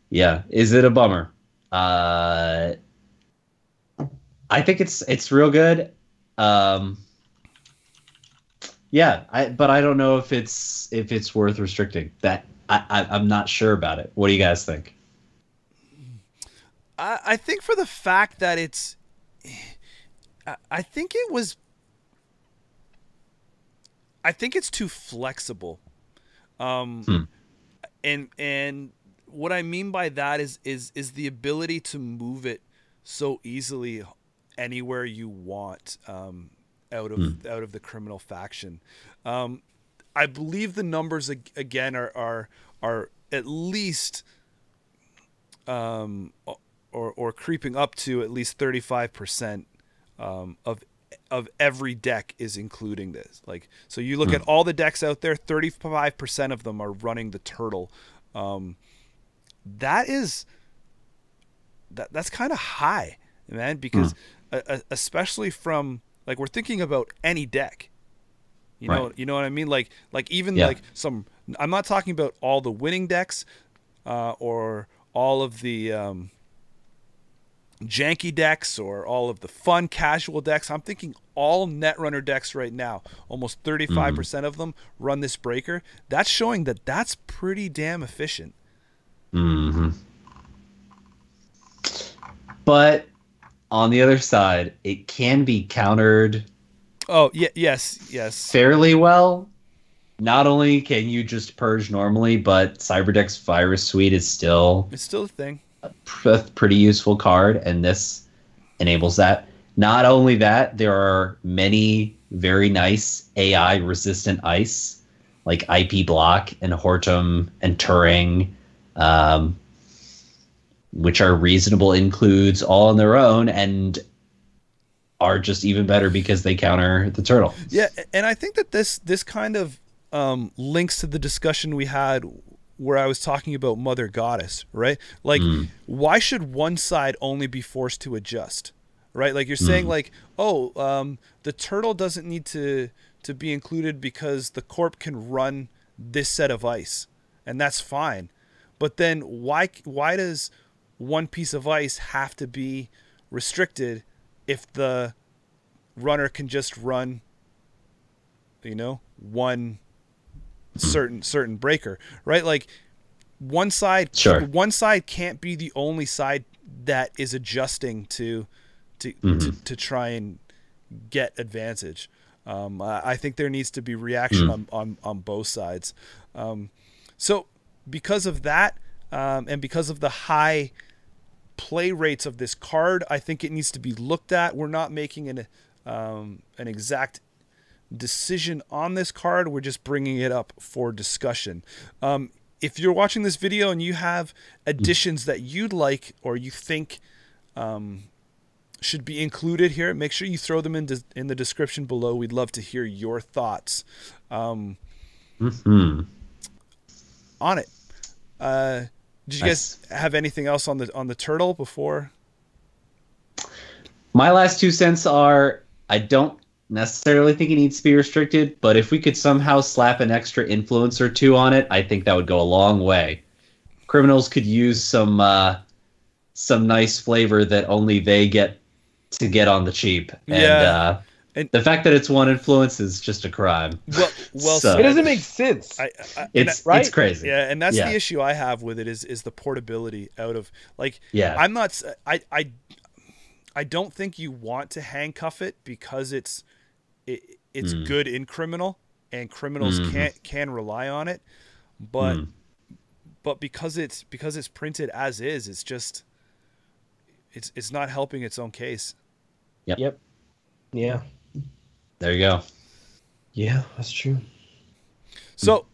yeah, is it a bummer? I think it's real good. Yeah, but I don't know if it's worth restricting. That I'm not sure about it. What do you guys think? I think for the fact that I think it's too flexible. And what I mean by that is the ability to move it so easily anywhere you want out of the criminal faction. I believe the numbers again are at least or creeping up to at least 35% of every deck is including this. Like, so you look at all the decks out there, 35% of them are running the turtle. That's kind of high, man, because especially from, like, we're thinking about any deck. You know what I mean? Like even like some, I'm not talking about all the winning decks or all of the janky decks or all of the fun casual decks. I'm thinking all Netrunner decks right now. Almost 35% of them run this breaker. That's showing that that's pretty damn efficient. But on the other side, it can be countered. Oh, yes. Fairly well. Not only can you just purge normally, but Cyberdeck's Virus Suite is still a thing. A pretty useful card, and this enables that. Not only that, there are many very nice AI resistant ice, like IP Block and Hortum and Turing, which are reasonable includes all on their own and are just even better because they counter the turtle. Yeah, and I think that this kind of links to the discussion we had where I was talking about Mother Goddess, right? Like, why should one side only be forced to adjust, right? Like, you're saying, like, the turtle doesn't need to be included because the corp can run this set of ice, and that's fine. But then why does one piece of ice have to be restricted if the runner can just run, one certain breaker, right? Like, one side can't be the only side that is adjusting to try and get advantage. I think there needs to be reaction on both sides. So because of that, and because of the high play rates of this card, I think it needs to be looked at. We're not making an exact decision on this card. We're just bringing it up for discussion. If you're watching this video and you have additions that you'd like or you think should be included here, make sure you throw them in the description below. We'd love to hear your thoughts on it. Did you guys have anything else on the turtle before? My last 2 cents are, I don't necessarily think it needs to be restricted, but if we could somehow slap an extra influence or 2 on it, I think that would go a long way. Criminals could use some nice flavor that only they get to get on the cheap. Yeah. And the fact that it's 1 influence is just a crime. Well So- It doesn't make sense. It's crazy. Yeah, and that's the issue I have with it is the portability out of, like, I'm not, I don't think you want to handcuff it because it's good in criminal and criminals can rely on it, but because it's printed as is, it's just it's not helping its own case. Yep. Yeah. There you go. Yeah, that's true. So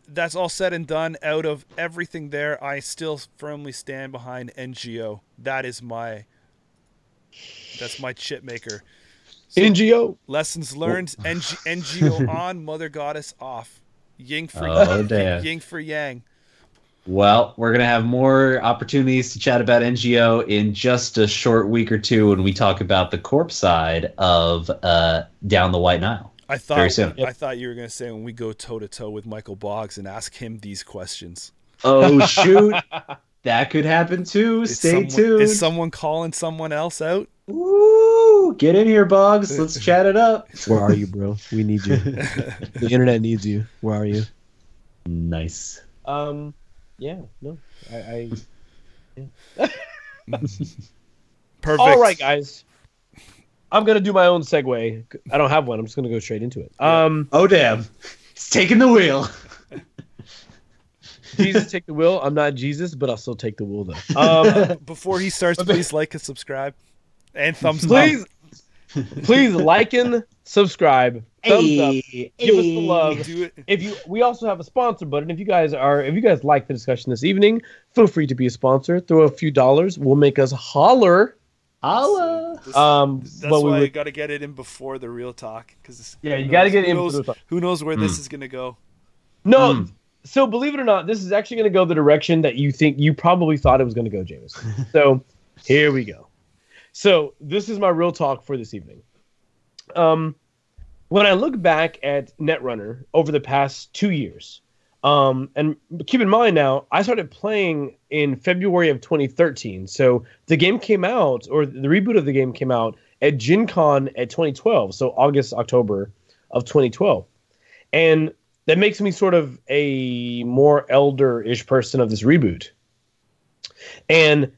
that's all said and done, out of everything there, I still firmly stand behind NGO. That's my chip maker. So, NGO. Lessons learned. NGO on, Mother Goddess off. Yin for yin for yang. Well, we're going to have more opportunities to chat about NGO in just a short week or 2 when we talk about the corpse side of Down the White Nile. Very soon. I thought you were going to say when we go toe-to-toe with Michael Boggs and ask him these questions. Oh, shoot. That could happen too. Stay tuned. Is someone calling someone else out? Woo! Get in here, Boggs. Let's chat it up. Where are you, bro? We need you. The internet needs you. Where are you? Nice. Yeah. No. I Perfect. All right, guys. I'm gonna do my own segue. I don't have one. I'm just gonna go straight into it. Oh damn! He's taking the wheel. Jesus, take the wheel. I'm not Jesus, but I'll still take the wheel though. Before he starts, please like and subscribe, and thumbs please, up. Please like and subscribe. Thumbs up. Give us the love. Do it. We also have a sponsor button. If you guys like the discussion this evening, feel free to be a sponsor. Throw a few dollars. Will make us holler. Holla. That's why you got to get it in before the real talk, because you got to get it in. Who knows where this is gonna go? No. So believe it or not, this is actually going to go the direction that you probably thought it was going to go, James. So here we go. So this is my real talk for this evening. When I look back at Netrunner over the past 2 years, and keep in mind now, I started playing in February of 2013. So the game came out, or the reboot of the game came out at Gen Con at 2012. So August, October of 2012. And that makes me sort of a more elder-ish person of this reboot. And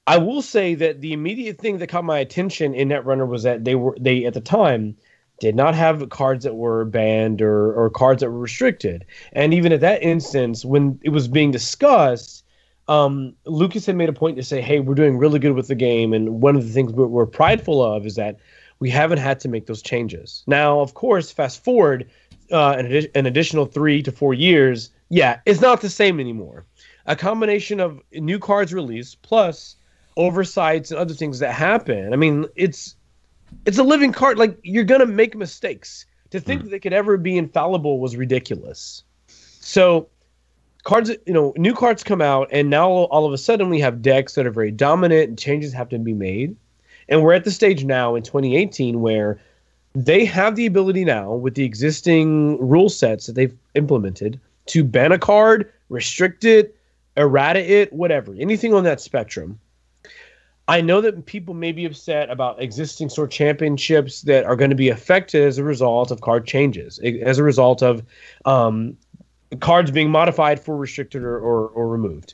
I will say that the immediate thing that caught my attention in Netrunner was that they at the time did not have cards that were banned or cards that were restricted. And even at that instance, when it was being discussed, Lucas had made a point to say, hey, we're doing really good with the game. And one of the things we're prideful of is that we haven't had to make those changes. Now, of course, fast forward an additional 3 to 4 years, it's not the same anymore. A combination of new cards released plus oversights and other things that happen. I mean, it's a living card. Like, you're gonna make mistakes. To think that they could ever be infallible was ridiculous. So cards, new cards come out, and now all of a sudden we have decks that are very dominant and changes have to be made. And we're at the stage now in 2018 where they have the ability now, with the existing rule sets that they've implemented, to ban a card, restrict it, errata it, whatever, anything on that spectrum. I know that people may be upset about existing store championships that are going to be affected as a result of card changes, as a result of cards being modified for restricted or removed.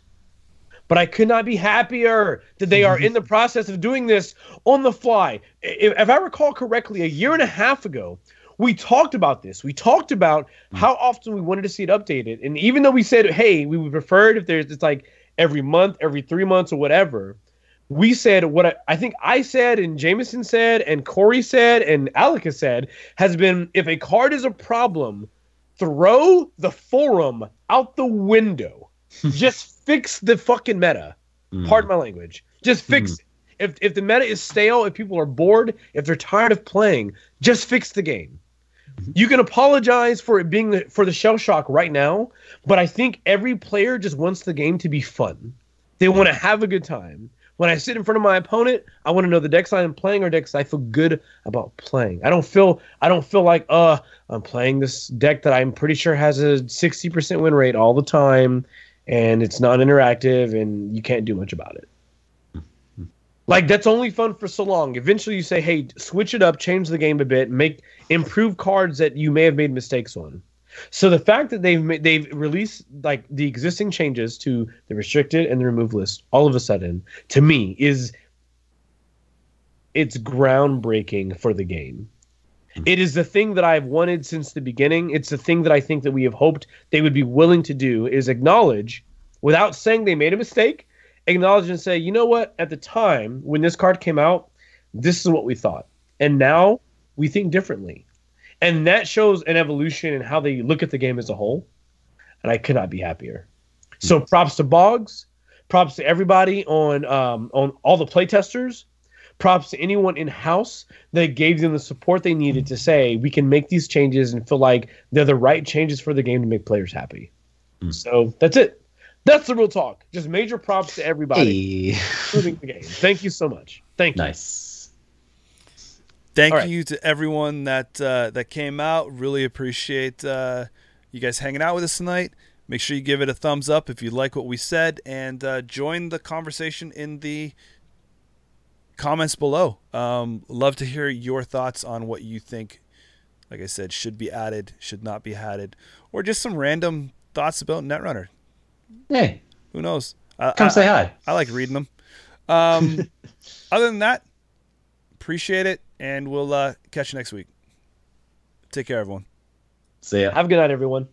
But I could not be happier that they are in the process of doing this on the fly. If I recall correctly, 1.5 years ago, we talked about this. We talked about how often we wanted to see it updated. And even though we said, hey, we would prefer it if it's like every month, every 3 months or whatever, we said what I think I said, and Jameson said, and Corey said, and Alec has said, has been, if a card is a problem, throw the forum out the window. Just fix the fucking meta. Pardon my language. Just fix it. If the meta is stale, if people are bored, if they're tired of playing, just fix the game. You can apologize for it being for the shell shock right now, but I think every player just wants the game to be fun. They want to have a good time. When I sit in front of my opponent, I want to know the decks I'm playing are decks I feel good about playing. I don't feel like I'm playing this deck that I'm pretty sure has a 60% win rate all the time, and it's not interactive, and you can't do much about it. Like, that's only fun for so long. Eventually you say, hey, switch it up, change the game a bit, improve cards that you may have made mistakes on. So the fact that they've released like the existing changes to the restricted and the removed list all of a sudden, to me, it's groundbreaking for the game. It is the thing that I've wanted since the beginning. It's the thing that I think that we have hoped they would be willing to do, is acknowledge, without saying they made a mistake, acknowledge and say, you know what, at the time when this card came out, this is what we thought. And now we think differently. And that shows an evolution in how they look at the game as a whole. And I could not be happier. So props to Boggs. Props to everybody on all the playtesters. Props to anyone in-house that gave them the support they needed to say, we can make these changes and feel like they're the right changes for the game to make players happy. So that's it. That's the real talk. Just major props to everybody, including the game. Thank you so much. Thank you. Nice. Thank you to everyone that came out. Really appreciate you guys hanging out with us tonight. Make sure you give it a thumbs up if you like what we said, and join the conversation in the comments below. Love to hear your thoughts on what you think, like I said, should be added, should not be added, or just some random thoughts about Netrunner. Hey, who knows? Come say hi. I like reading them. Other than that, appreciate it, and we'll catch you next week. Take care, everyone. See ya. Have a good night, everyone.